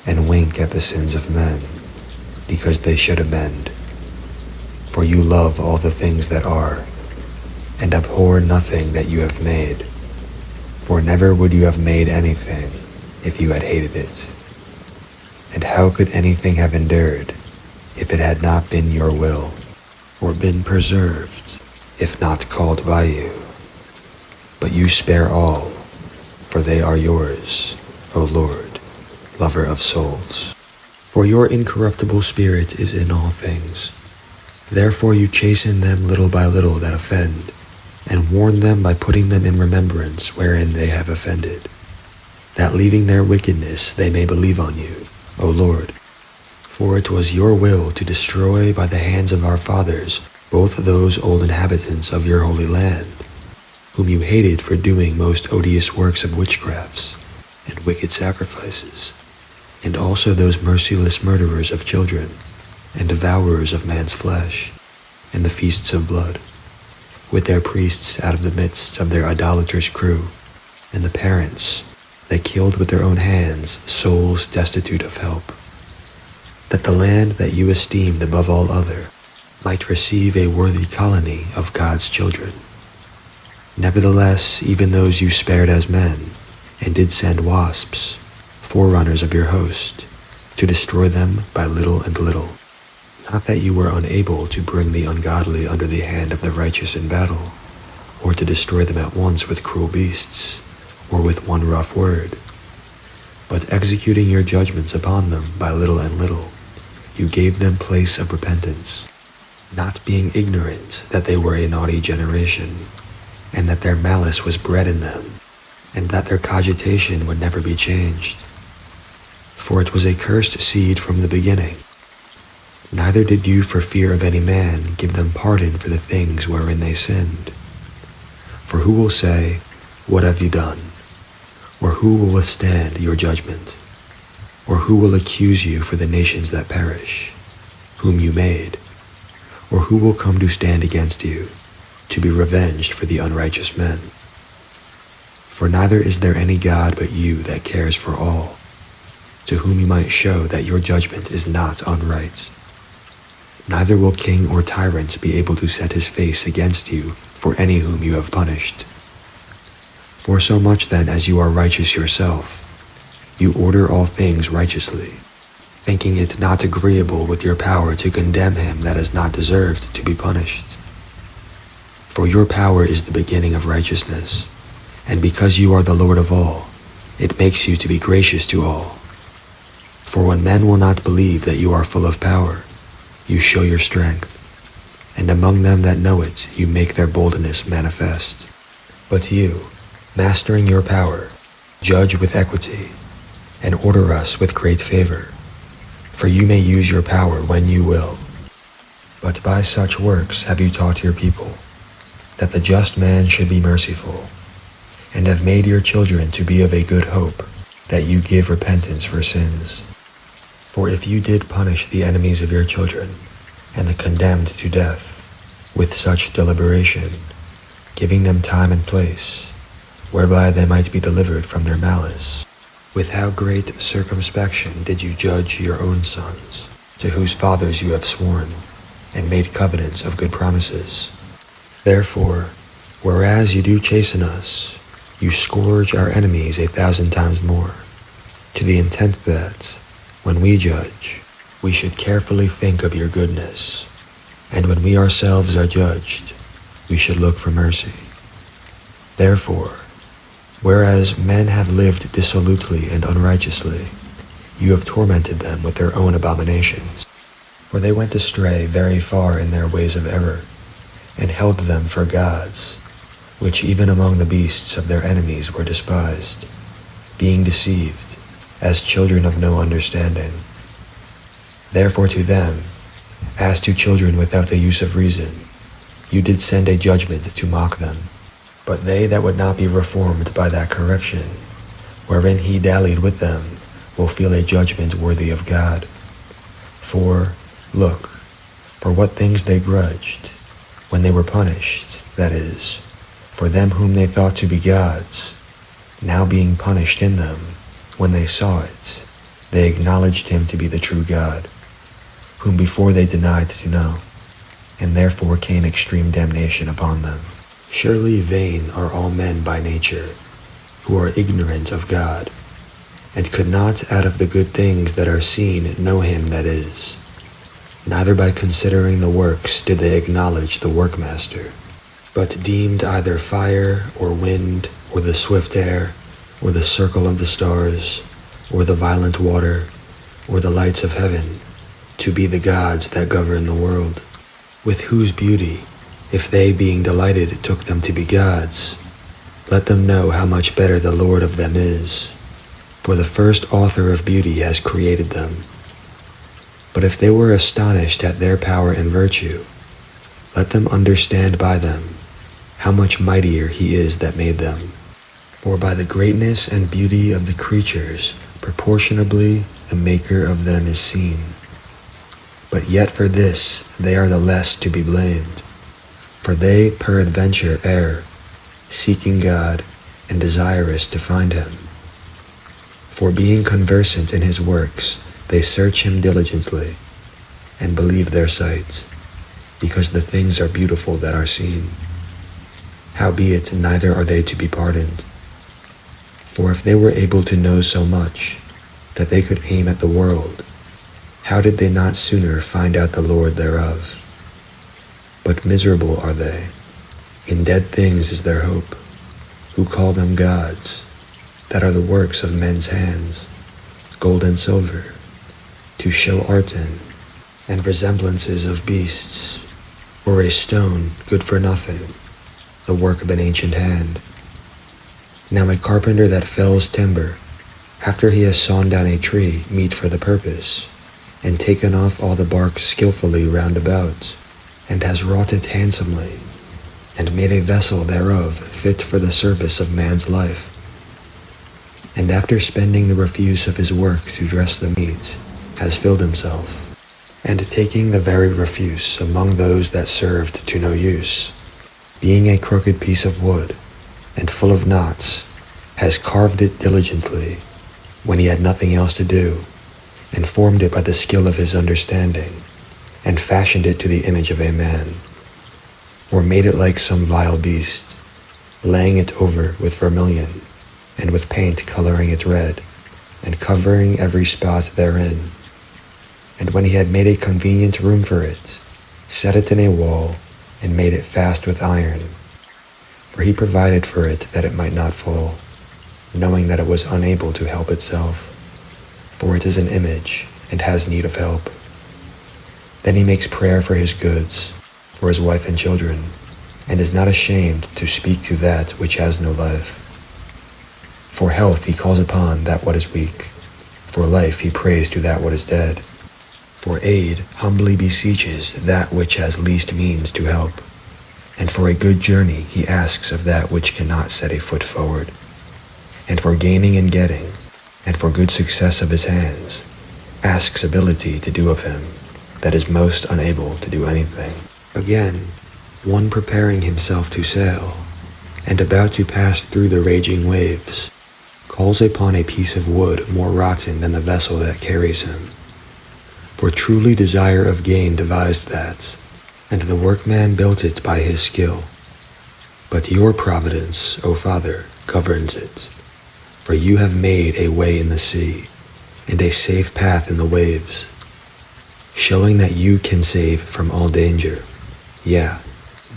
and wink at the sins of men, because they should amend. For you love all the things that are, and abhor nothing that you have made. For never would you have made anything if you had hated it. And how could anything have endured if it had not been your will, or been preserved if not called by you? But you spare all, for they are yours, O Lord, lover of souls. For your incorruptible spirit is in all things, Therefore you chasten them little by little that offend, and warn them by putting them in remembrance wherein they have offended, that leaving their wickedness they may believe on you, O Lord. For it was your will to destroy by the hands of our fathers both those old inhabitants of your holy land, whom you hated for doing most odious works of witchcrafts and wicked sacrifices, and also those merciless murderers of children, and devourers of man's flesh, and the feasts of blood, with their priests out of the midst of their idolatrous crew, and the parents they killed with their own hands souls destitute of help, that the land that you esteemed above all other might receive a worthy colony of God's children. Nevertheless, even those you spared as men, and did send wasps, forerunners of your host, to destroy them by little and little. Not that you were unable to bring the ungodly under the hand of the righteous in battle, or to destroy them at once with cruel beasts, or with one rough word, but executing your judgments upon them by little and little, you gave them place of repentance, not being ignorant that they were a naughty generation, and that their malice was bred in them, and that their cogitation would never be changed. For it was a cursed seed from the beginning. Neither did you, for fear of any man, give them pardon for the things wherein they sinned. For who will say, "What have you done?" Or who will withstand your judgment? Or who will accuse you for the nations that perish, whom you made? Or who will come to stand against you, to be revenged for the unrighteous men? For neither is there any God but you that cares for all, to whom you might show that your judgment is not unright. Neither will king or tyrant be able to set his face against you for any whom you have punished. For so much then as you are righteous yourself, you order all things righteously, thinking it not agreeable with your power to condemn him that has not deserved to be punished. For your power is the beginning of righteousness, and because you are the Lord of all, it makes you to be gracious to all. For when men will not believe that you are full of power, you show your strength, and among them that know it, you make their boldness manifest. But you, mastering your power, judge with equity, and order us with great favor, for you may use your power when you will. But by such works have you taught your people, that the just man should be merciful, and have made your children to be of a good hope, that you give repentance for sins. For if you did punish the enemies of your children, and the condemned to death, with such deliberation, giving them time and place, whereby they might be delivered from their malice, with how great circumspection did you judge your own sons, to whose fathers you have sworn, and made covenants of good promises. Therefore, whereas you do chasten us, you scourge our enemies 1,000 times more, to the intent that, when we judge, we should carefully think of your goodness, and when we ourselves are judged, we should look for mercy. Therefore, whereas men have lived dissolutely and unrighteously, you have tormented them with their own abominations. For they went astray very far in their ways of error, and held them for gods, which even among the beasts of their enemies were despised, being deceived, as children of no understanding. Therefore to them, as to children without the use of reason, you did send a judgment to mock them. But they that would not be reformed by that correction, wherein he dallied with them, will feel a judgment worthy of God. For, look, for what things they grudged, when they were punished, that is, for them whom they thought to be gods, now being punished in them, when they saw it, they acknowledged him to be the true God, whom before they denied to know, and therefore came extreme damnation upon them. Surely vain are all men by nature, who are ignorant of God, and could not out of the good things that are seen know him that is. Neither by considering the works did they acknowledge the workmaster, but deemed either fire or wind or the swift air or the circle of the stars or the violent water or the lights of heaven to be the gods that govern the world. with whose beauty, if they being delighted took them to be gods, let them know how much better the Lord of them is, for the first author of beauty has created them. But if they were astonished at their power and virtue, let them understand by them how much mightier he is that made them. For by the greatness and beauty of the creatures, proportionably the maker of them is seen. But yet for this they are the less to be blamed, for they peradventure err, seeking God and desirous to find him. For being conversant in his works, they search him diligently, and believe their sight, because the things are beautiful that are seen. Howbeit neither are they to be pardoned. For if they were able to know so much, that they could aim at the world, how did they not sooner find out the Lord thereof? But miserable are they, in dead things is their hope, who call them gods, that are the works of men's hands, gold and silver, to show art in, and resemblances of beasts, or a stone good for nothing, the work of an ancient hand. Now a carpenter that fells timber, after he has sawn down a tree meet for the purpose, and taken off all the bark skillfully round about, and has wrought it handsomely, and made a vessel thereof fit for the service of man's life, and after spending the refuse of his work to dress the meat, has filled himself, and taking the very refuse among those that served to no use, being a crooked piece of wood, and full of knots, has carved it diligently, when he had nothing else to do, and formed it by the skill of his understanding, and fashioned it to the image of a man, or made it like some vile beast, laying it over with vermilion, and with paint coloring it red, and covering every spot therein. And when he had made a convenient room for it, set it in a wall, and made it fast with iron. For he provided for it that it might not fall, knowing that it was unable to help itself, for it is an image, and has need of help. Then he makes prayer for his goods, for his wife and children, and is not ashamed to speak to that which has no life. For health he calls upon that what is weak, for life he prays to that what is dead. For aid humbly beseeches that which has least means to help, and for a good journey he asks of that which cannot set a foot forward. And for gaining and getting, and for good success of his hands, asks ability to do of him that is most unable to do anything. Again, one preparing himself to sail, and about to pass through the raging waves, calls upon a piece of wood more rotten than the vessel that carries him. For truly desire of gain devised that, and the workman built it by his skill. But your providence, O Father, governs it. For you have made a way in the sea, and a safe path in the waves, showing that you can save from all danger, yea,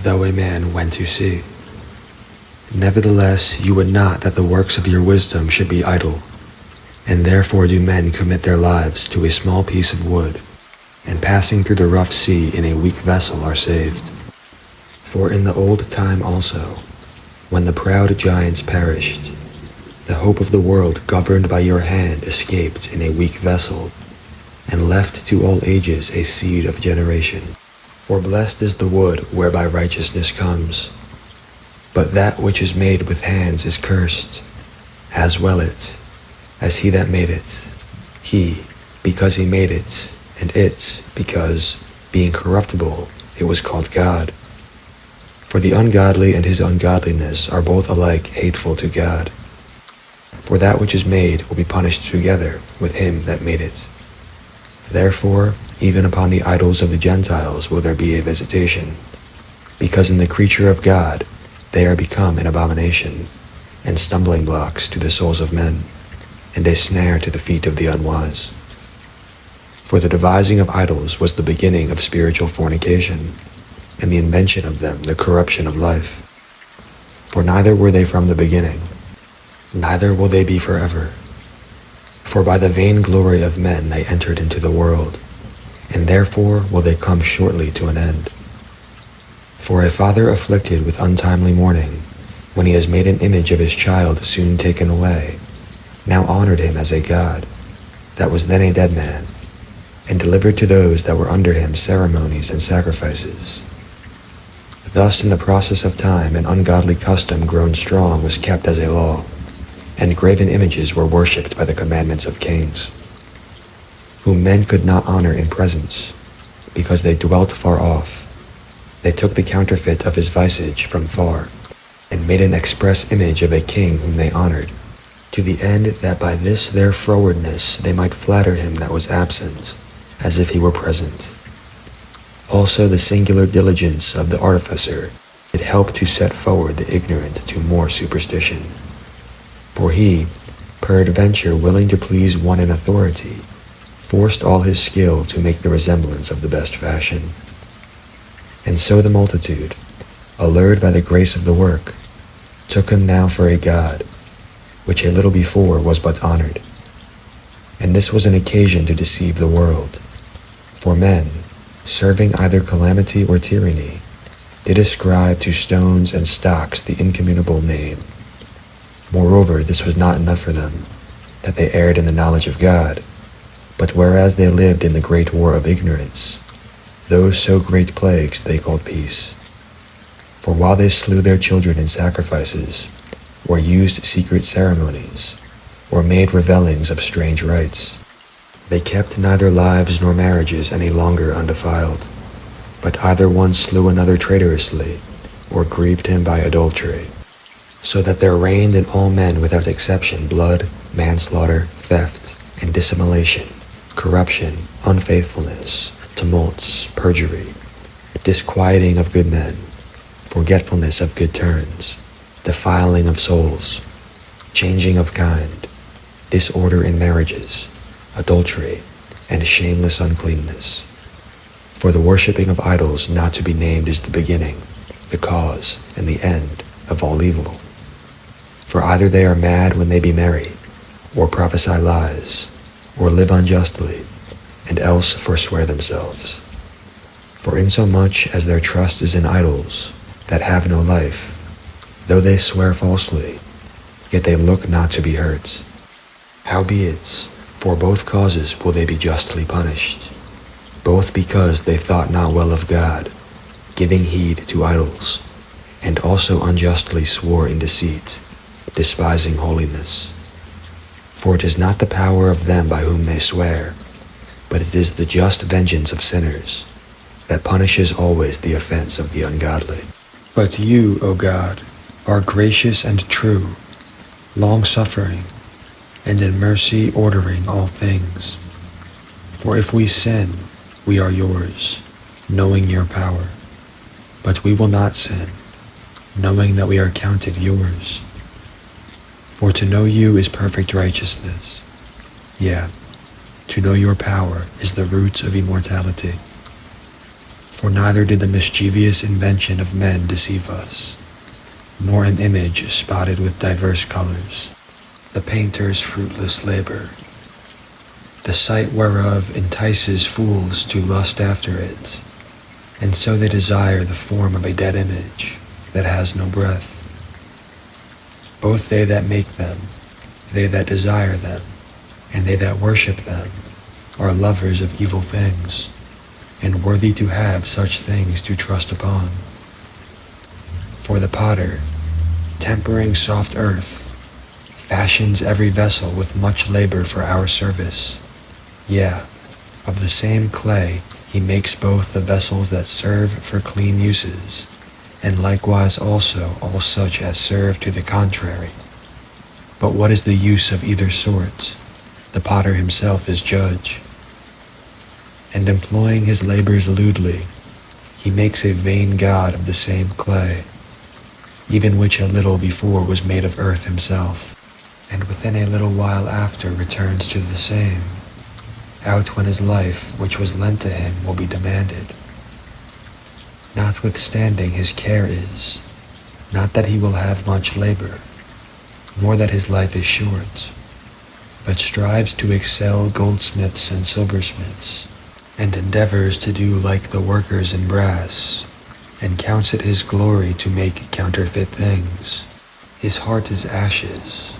though a man went to sea. Nevertheless, you would not that the works of your wisdom should be idle, and therefore do men commit their lives to a small piece of wood, and passing through the rough sea in a weak vessel are saved. For in the old time also, when the proud giants perished, the hope of the world governed by your hand escaped in a weak vessel, and left to all ages a seed of generation. For blessed is the wood whereby righteousness comes, but that which is made with hands is cursed, as well it, as he that made it, he, because he made it, and it, because, being corruptible, it was called God. For the ungodly and his ungodliness are both alike hateful to God. For that which is made will be punished together with him that made it. Therefore, even upon the idols of the Gentiles will there be a visitation, because in the creature of God they are become an abomination, and stumbling blocks to the souls of men, and a snare to the feet of the unwise. For the devising of idols was the beginning of spiritual fornication, and the invention of them the corruption of life. For neither were they from the beginning, neither will they be forever. For by the vain glory of men they entered into the world, and therefore will they come shortly to an end. For a father afflicted with untimely mourning, when he has made an image of his child soon taken away, now honored him as a god, that was then a dead man, and delivered to those that were under him ceremonies and sacrifices. Thus in the process of time an ungodly custom grown strong was kept as a law, and graven images were worshipped by the commandments of kings, whom men could not honor in presence, because they dwelt far off. They took the counterfeit of his visage from far, and made an express image of a king whom they honored, to the end that by this their frowardness they might flatter him that was absent, as if he were present. Also the singular diligence of the artificer did help to set forward the ignorant to more superstition. For he, peradventure willing to please one in authority, forced all his skill to make the resemblance of the best fashion. And so the multitude, allured by the grace of the work, took him now for a god, which a little before was but honored. And this was an occasion to deceive the world. For men, serving either calamity or tyranny, did ascribe to stones and stocks the incommunicable name. Moreover, this was not enough for them, that they erred in the knowledge of God, but whereas they lived in the great war of ignorance, those so great plagues they called peace. For while they slew their children in sacrifices, or used secret ceremonies, or made revellings of strange rites, they kept neither lives nor marriages any longer undefiled, but either one slew another traitorously, or grieved him by adultery. So that there reigned in all men without exception blood, manslaughter, theft, and dissimulation, corruption, unfaithfulness, tumults, perjury, disquieting of good men, forgetfulness of good turns, defiling of souls, changing of kind, disorder in marriages, adultery, and shameless uncleanness. For the worshipping of idols not to be named is the beginning, the cause, and the end of all evil. For either they are mad when they be merry, or prophesy lies, or live unjustly, and else forswear themselves. For insomuch as their trust is in idols, that have no life, though they swear falsely, yet they look not to be hurt. Howbeit, for both causes will they be justly punished, both because they thought not well of God, giving heed to idols, and also unjustly swore in deceit, despising holiness. For it is not the power of them by whom they swear, but it is the just vengeance of sinners, that punishes always the offense of the ungodly. But you, O God, are gracious and true, long-suffering, and in mercy ordering all things. For if we sin, we are yours, knowing your power. But we will not sin, knowing that we are counted yours. For to know you is perfect righteousness. Yeah, to know your power is the root of immortality. For neither did the mischievous invention of men deceive us, nor an image spotted with diverse colors, the painter's fruitless labor, the sight whereof entices fools to lust after it, and so they desire the form of a dead image that has no breath. Both they that make them, they that desire them, and they that worship them, are lovers of evil things, and worthy to have such things to trust upon. For the potter, tempering soft earth, fashions every vessel with much labor for our service. Yeah, of the same clay he makes both the vessels that serve for clean uses, and likewise also all such as serve to the contrary. But what is the use of either sort? The potter himself is judge. And employing his labors lewdly, he makes a vain god of the same clay, even which a little before was made of earth himself, and within a little while after returns to the same, out when his life which was lent to him will be demanded. Notwithstanding his care is, not that he will have much labor, nor that his life is short, but strives to excel goldsmiths and silversmiths, and endeavors to do like the workers in brass, and counts it his glory to make counterfeit things. His heart is ashes,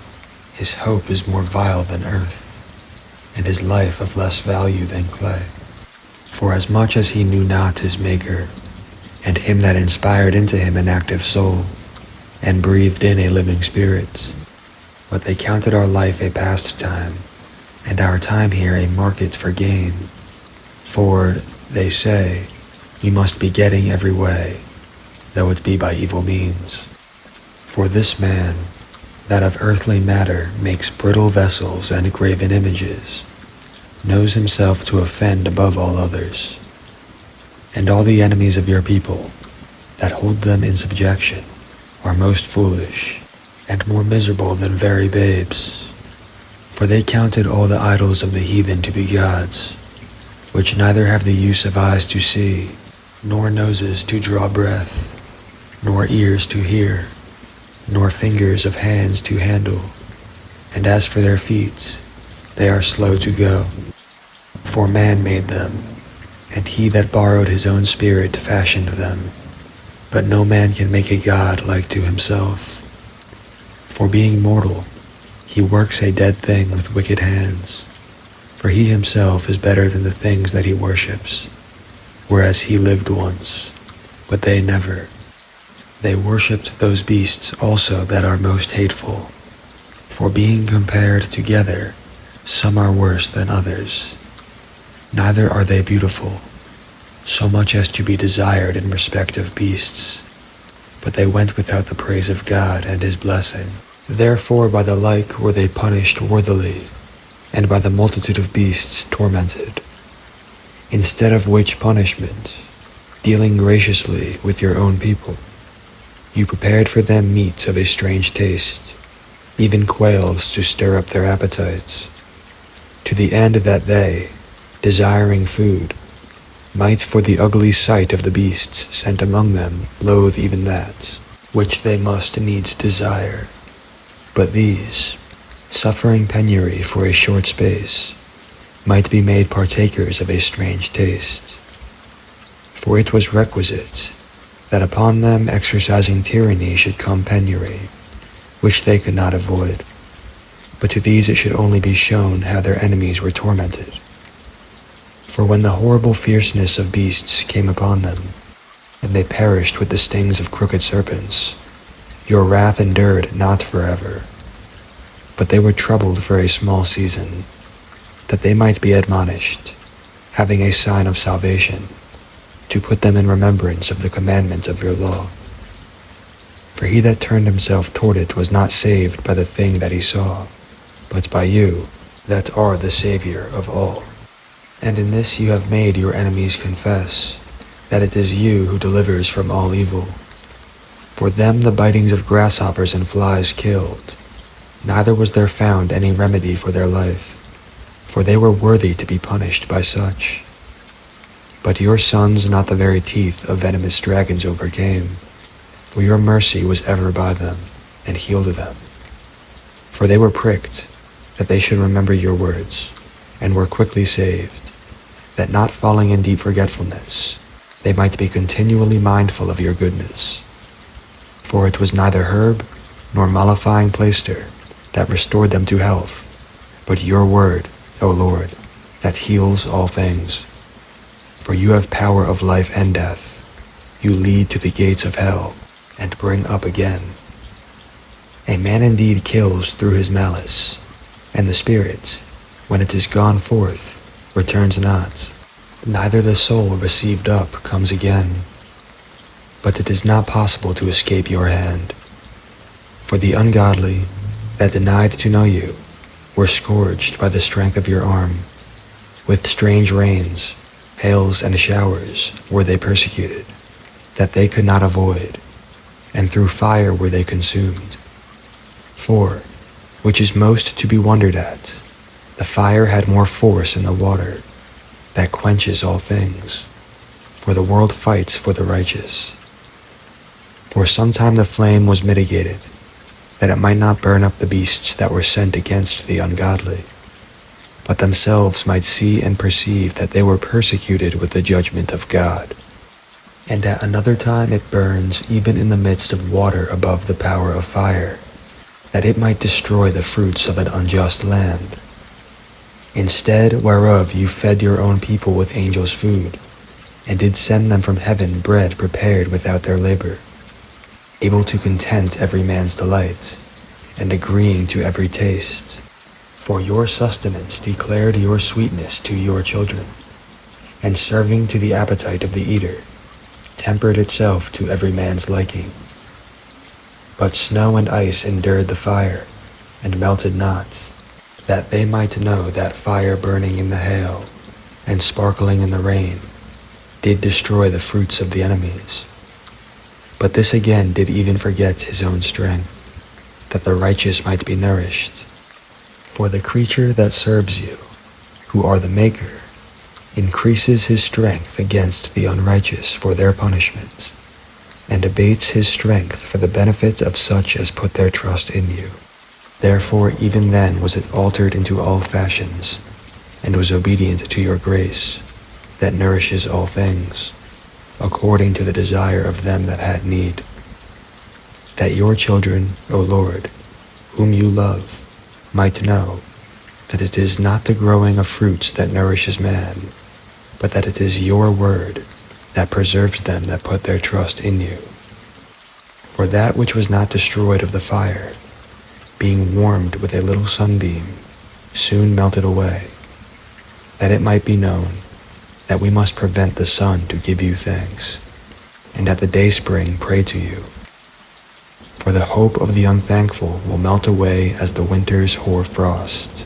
his hope is more vile than earth, and his life of less value than clay. For as much as he knew not his Maker, and him that inspired into him an active soul, and breathed in a living spirit, but they counted our life a pastime, and our time here a market for gain. For, they say, you must be getting every way, though it be by evil means. For this man, that of earthly matter makes brittle vessels and graven images, knows himself to offend above all others. And all the enemies of your people, that hold them in subjection, are most foolish, and more miserable than very babes. For they counted all the idols of the heathen to be gods, which neither have the use of eyes to see, nor noses to draw breath, nor ears to hear, nor fingers of hands to handle. And as for their feet, they are slow to go. For man made them, and he that borrowed his own spirit fashioned them. But no man can make a god like to himself. For being mortal, he works a dead thing with wicked hands. For he himself is better than the things that he worships, whereas he lived once, but they never. They worshipped those beasts also that are most hateful. For being compared together, some are worse than others. Neither are they beautiful, so much as to be desired in respect of beasts, but they went without the praise of God and his blessing. Therefore by the like were they punished worthily, and by the multitude of beasts tormented. Instead of which punishment, dealing graciously with your own people, you prepared for them meat of a strange taste, even quails to stir up their appetites, to the end that they, desiring food, might for the ugly sight of the beasts sent among them loathe even that, which they must needs desire. But these, suffering penury for a short space, might be made partakers of a strange taste. For it was requisite that upon them exercising tyranny should come penury, which they could not avoid, but to these it should only be shown how their enemies were tormented. For when the horrible fierceness of beasts came upon them, and they perished with the stings of crooked serpents, your wrath endured not forever, but they were troubled for a small season, that they might be admonished, having a sign of salvation, to put them in remembrance of the commandment of your law. For he that turned himself toward it was not saved by the thing that he saw, but by you, that are the Savior of all. And in this you have made your enemies confess, that it is you who delivers from all evil. For them the bitings of grasshoppers and flies killed, neither was there found any remedy for their life, for they were worthy to be punished by such. But your sons not the very teeth of venomous dragons overcame, for your mercy was ever by them, and healed them. For they were pricked, that they should remember your words, and were quickly saved, that not falling in deep forgetfulness, they might be continually mindful of your goodness. For it was neither herb nor mollifying plaister that restored them to health, but your word, O Lord, that heals all things. For you have power of life and death. You lead to the gates of hell, and bring up again. A man indeed kills through his malice, and the spirit, when it is gone forth, returns not, neither the soul received up comes again. But it is not possible to escape your hand. For the ungodly, that denied to know you, were scourged by the strength of your arm. With strange rains, hails, and showers were they persecuted, that they could not avoid, and through fire were they consumed. For, which is most to be wondered at, the fire had more force in the water, that quenches all things, for the world fights for the righteous. For sometime the flame was mitigated, that it might not burn up the beasts that were sent against the ungodly, but themselves might see and perceive that they were persecuted with the judgment of God. And at another time it burns even in the midst of water above the power of fire, that it might destroy the fruits of an unjust land. Instead whereof you fed your own people with angels' food, and did send them from heaven bread prepared without their labor, able to content every man's delight, and agreeing to every taste. For your sustenance declared your sweetness to your children, and serving to the appetite of the eater, tempered itself to every man's liking. But snow and ice endured the fire, and melted not, that they might know that fire burning in the hail, and sparkling in the rain, did destroy the fruits of the enemies. But this again did even forget his own strength, that the righteous might be nourished. For the creature that serves you, who are the Maker, increases his strength against the unrighteous for their punishment, and abates his strength for the benefit of such as put their trust in you. Therefore even then was it altered into all fashions, and was obedient to your grace, that nourishes all things, according to the desire of them that had need. That your children, O Lord, whom you love, might know that it is not the growing of fruits that nourishes man, but that it is your word that preserves them that put their trust in you. For that which was not destroyed of the fire, being warmed with a little sunbeam, soon melted away, that it might be known that we must prevent the sun to give you thanks, and at the dayspring pray to you. For the hope of the unthankful will melt away as the winter's hoar frost,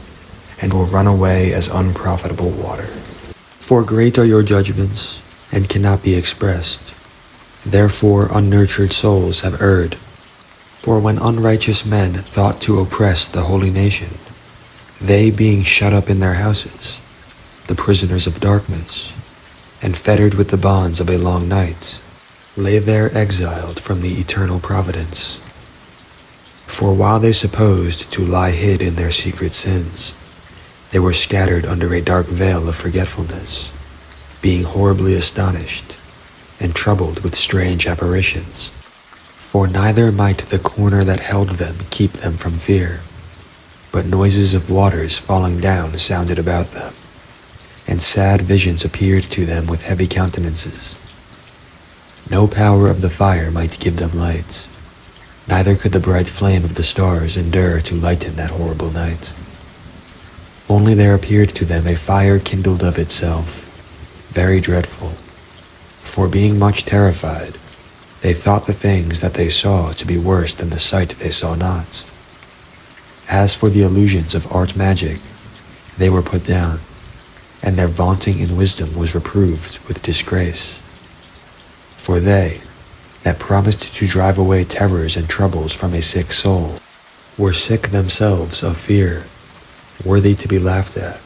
and will run away as unprofitable water. For great are your judgments, and cannot be expressed. Therefore unnurtured souls have erred. For when unrighteous men thought to oppress the holy nation, they being shut up in their houses, the prisoners of darkness, and fettered with the bonds of a long night, lay there exiled from the eternal providence. For while they supposed to lie hid in their secret sins, they were scattered under a dark veil of forgetfulness, being horribly astonished, and troubled with strange apparitions. For neither might the corner that held them keep them from fear, but noises of waters falling down sounded about them, and sad visions appeared to them with heavy countenances. No power of the fire might give them light, neither could the bright flame of the stars endure to lighten that horrible night. Only there appeared to them a fire kindled of itself, very dreadful. For being much terrified, they thought the things that they saw to be worse than the sight they saw not. As for the illusions of art magic, they were put down, and their vaunting in wisdom was reproved with disgrace. For they, that promised to drive away terrors and troubles from a sick soul, were sick themselves of fear, worthy to be laughed at.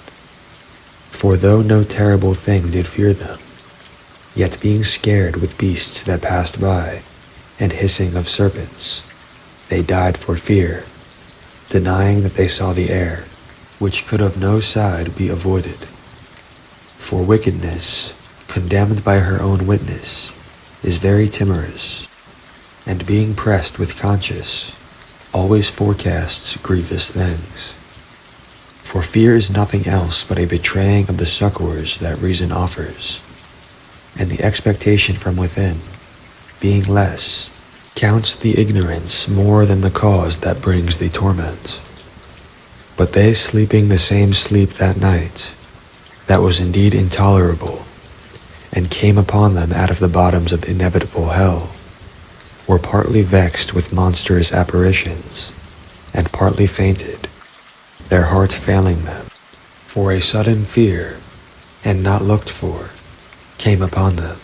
For though no terrible thing did fear them, yet being scared with beasts that passed by, and hissing of serpents, they died for fear, denying that they saw the air, which could of no side be avoided. For wickedness, condemned by her own witness, is very timorous, and being pressed with conscience, always forecasts grievous things. For fear is nothing else but a betraying of the succors that reason offers, and the expectation from within, being less, counts the ignorance more than the cause that brings the torment. But they sleeping the same sleep that night, that was indeed intolerable, and came upon them out of the bottoms of inevitable hell, were partly vexed with monstrous apparitions, and partly fainted, their heart failing them, for a sudden fear, and not looked for, came upon them.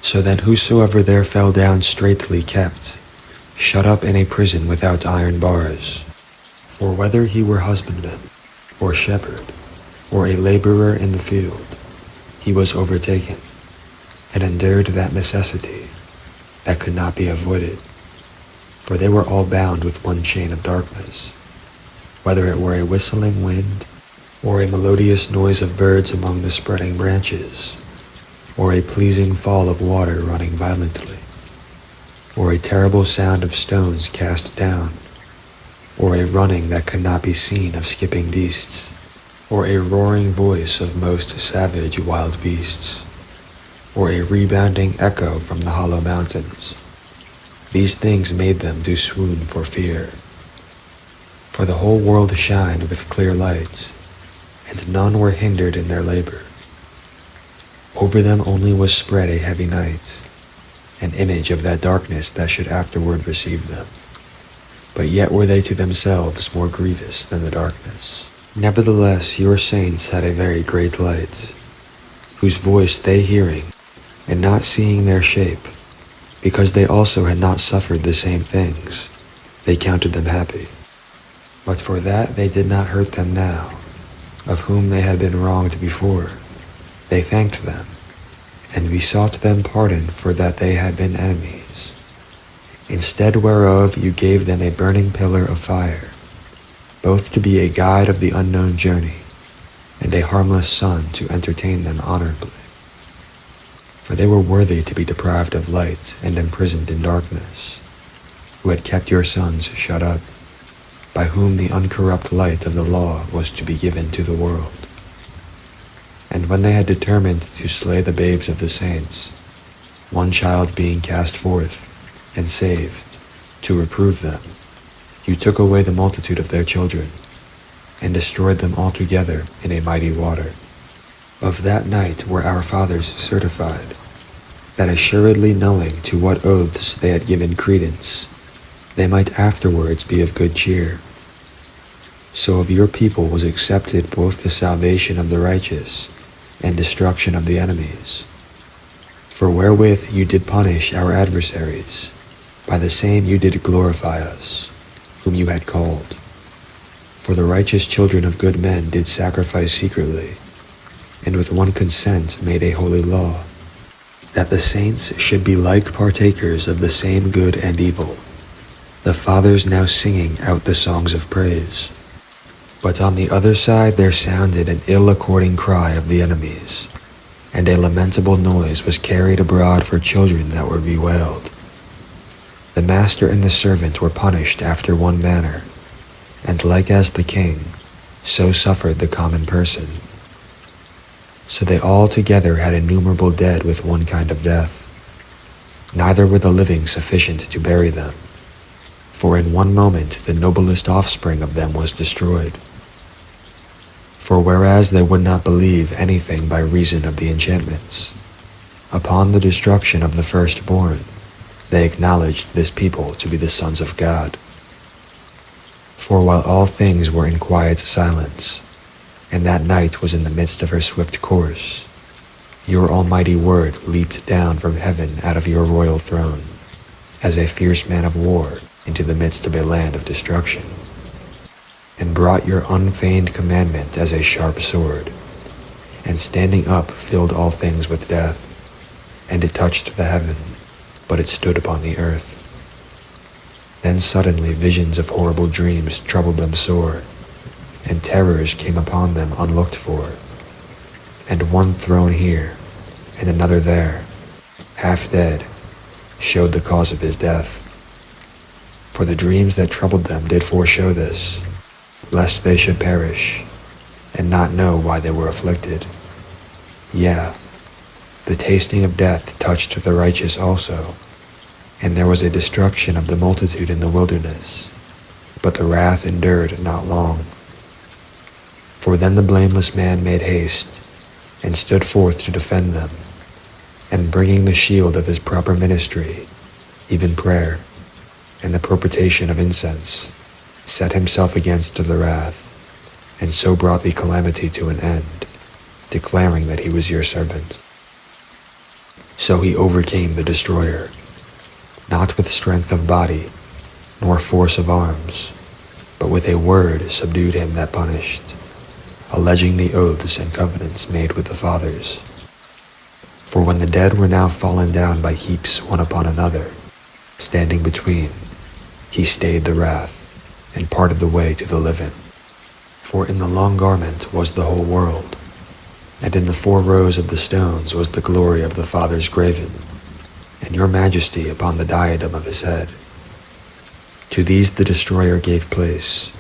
So then whosoever there fell down straitly kept, shut up in a prison without iron bars. For whether he were husbandman, or shepherd, or a laborer in the field, he was overtaken, and endured that necessity that could not be avoided. For they were all bound with one chain of darkness, whether it were a whistling wind, or a melodious noise of birds among the spreading branches, or a pleasing fall of water running violently, or a terrible sound of stones cast down, or a running that could not be seen of skipping beasts, or a roaring voice of most savage wild beasts, or a rebounding echo from the hollow mountains. These things made them to swoon for fear. For the whole world shined with clear light, and none were hindered in their labor. Over them only was spread a heavy night, an image of that darkness that should afterward receive them. But yet were they to themselves more grievous than the darkness. Nevertheless your saints had a very great light, whose voice they hearing, and not seeing their shape, because they also had not suffered the same things, they counted them happy. But for that they did not hurt them now, of whom they had been wronged before, they thanked them, and besought them pardon for that they had been enemies. Instead whereof you gave them a burning pillar of fire, both to be a guide of the unknown journey, and a harmless sun to entertain them honorably. For they were worthy to be deprived of light and imprisoned in darkness, who had kept your sons shut up, by whom the uncorrupt light of the law was to be given to the world. And when they had determined to slay the babes of the saints, one child being cast forth and saved, to reprove them, you took away the multitude of their children, and destroyed them altogether in a mighty water. Of that night were our fathers certified, that assuredly knowing to what oaths they had given credence, they might afterwards be of good cheer. So of your people was accepted both the salvation of the righteous and destruction of the enemies. For wherewith you did punish our adversaries, by the same you did glorify us, whom you had called. For the righteous children of good men did sacrifice secretly, and with one consent made a holy law, that the saints should be like partakers of the same good and evil, the fathers now singing out the songs of praise. But on the other side there sounded an ill-according cry of the enemies, and a lamentable noise was carried abroad for children that were bewailed. The master and the servant were punished after one manner, and like as the king, so suffered the common person. So they all together had innumerable dead with one kind of death, neither were the living sufficient to bury them, for in one moment the noblest offspring of them was destroyed. For whereas they would not believe anything by reason of the enchantments, upon the destruction of the firstborn, they acknowledged this people to be the sons of God. For while all things were in quiet silence, and that night was in the midst of her swift course, your almighty word leaped down from heaven out of your royal throne, as a fierce man of war into the midst of a land of destruction, and brought your unfeigned commandment as a sharp sword, and standing up filled all things with death, and it touched the heaven, but it stood upon the earth. Then suddenly visions of horrible dreams troubled them sore, and terrors came upon them unlooked for, and one thrown here, and another there, half dead, showed the cause of his death. For the dreams that troubled them did foreshow this, lest they should perish, and not know why they were afflicted. Yea, the tasting of death touched the righteous also, and there was a destruction of the multitude in the wilderness, but the wrath endured not long. For then the blameless man made haste, and stood forth to defend them, and bringing the shield of his proper ministry, even prayer, and the propitiation of incense, set himself against the wrath, and so brought the calamity to an end, declaring that he was your servant. So he overcame the destroyer, not with strength of body, nor force of arms, but with a word subdued him that punished, alleging the oaths and covenants made with the fathers. For when the dead were now fallen down by heaps one upon another, standing between, he stayed the wrath, and parted the way to the living. For in the long garment was the whole world, And in the 4 rows of the stones was the glory of the Father's graven, and your majesty upon the diadem of his head. To these the destroyer gave place,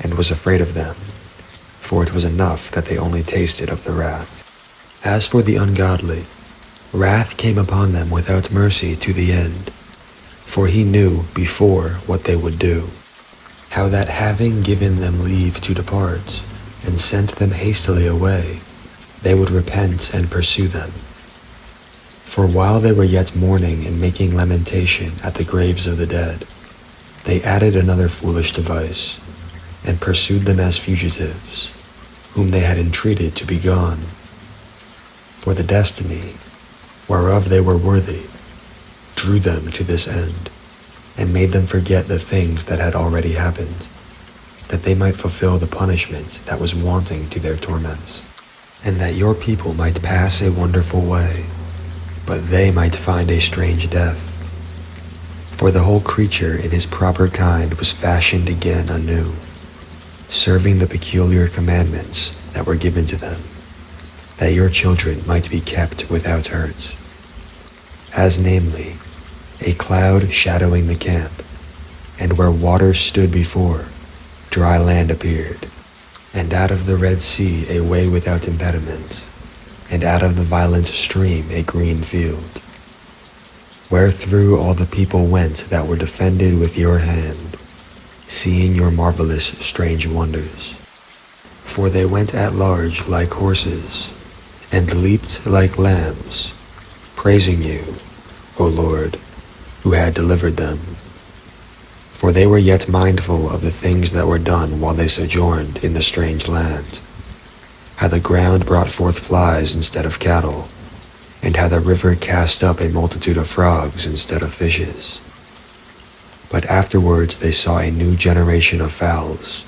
and was afraid of them, for it was enough that they only tasted of the wrath. As for the ungodly, wrath came upon them without mercy to the end, for he knew before what they would do, how that having given them leave to depart, and sent them hastily away, they would repent and pursue them. For while they were yet mourning and making lamentation at the graves of the dead, they added another foolish device, and pursued them as fugitives, whom they had entreated to be gone. For the destiny, whereof they were worthy, drew them to this end, and made them forget the things that had already happened, that they might fulfill the punishment that was wanting to their torments, and that your people might pass a wonderful way, but they might find a strange death. For the whole creature in his proper kind was fashioned again anew, serving the peculiar commandments that were given to them, that your children might be kept without hurt. As namely, a cloud shadowing the camp, and where water stood before, dry land appeared, and out of the Red Sea a way without impediment, and out of the violent stream a green field, wherethrough all the people went that were defended with your hand, seeing your marvelous strange wonders. For they went at large like horses, and leaped like lambs, praising you, O Lord, who had delivered them. For they were yet mindful of the things that were done while they sojourned in the strange land, how the ground brought forth flies instead of cattle, and how the river cast up a multitude of frogs instead of fishes. But afterwards they saw a new generation of fowls,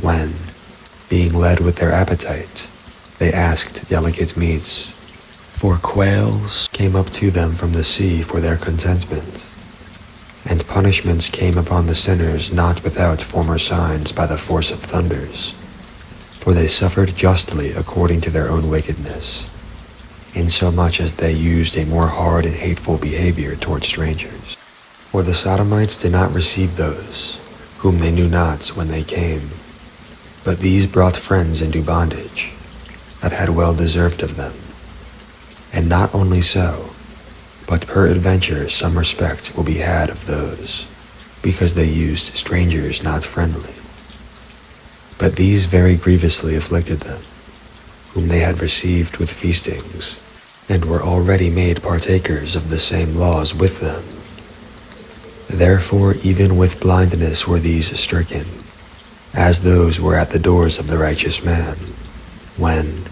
when, being led with their appetite, they asked delicate meats. For quails came up to them from the sea for their contentment, and punishments came upon the sinners not without former signs by the force of thunders, for they suffered justly according to their own wickedness, insomuch as they used a more hard and hateful behavior toward strangers. For the Sodomites did not receive those whom they knew not when they came, but these brought friends into bondage, that had well deserved of them. And not only so, but peradventure some respect will be had of those, because they used strangers not friendly. But these very grievously afflicted them, whom they had received with feastings, and were already made partakers of the same laws with them. Therefore even with blindness were these stricken, as those were at the doors of the righteous man, when,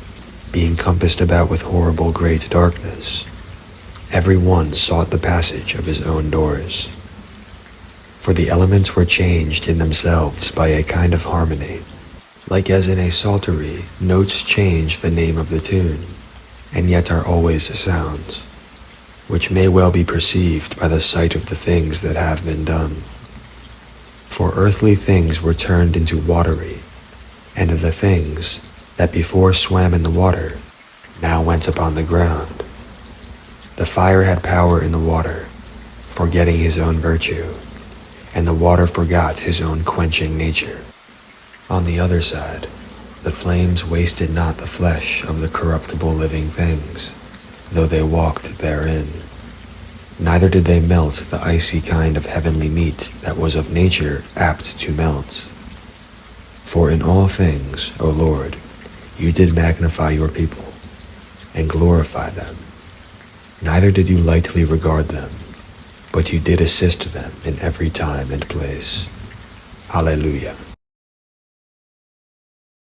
being compassed about with horrible great darkness, every one sought the passage of his own doors. For the elements were changed in themselves by a kind of harmony, like as in a psaltery notes change the name of the tune, and yet are always sounds, which may well be perceived by the sight of the things that have been done. For earthly things were turned into watery, and the things that before swam in the water now went upon the ground. The fire had power in the water, forgetting his own virtue, and the water forgot his own quenching nature. On the other side, the flames wasted not the flesh of the corruptible living things, though they walked therein. Neither did they melt the icy kind of heavenly meat that was of nature apt to melt. For in all things, O Lord, you did magnify your people, and glorify them. Neither did you lightly regard them, but you did assist them in every time and place. Hallelujah.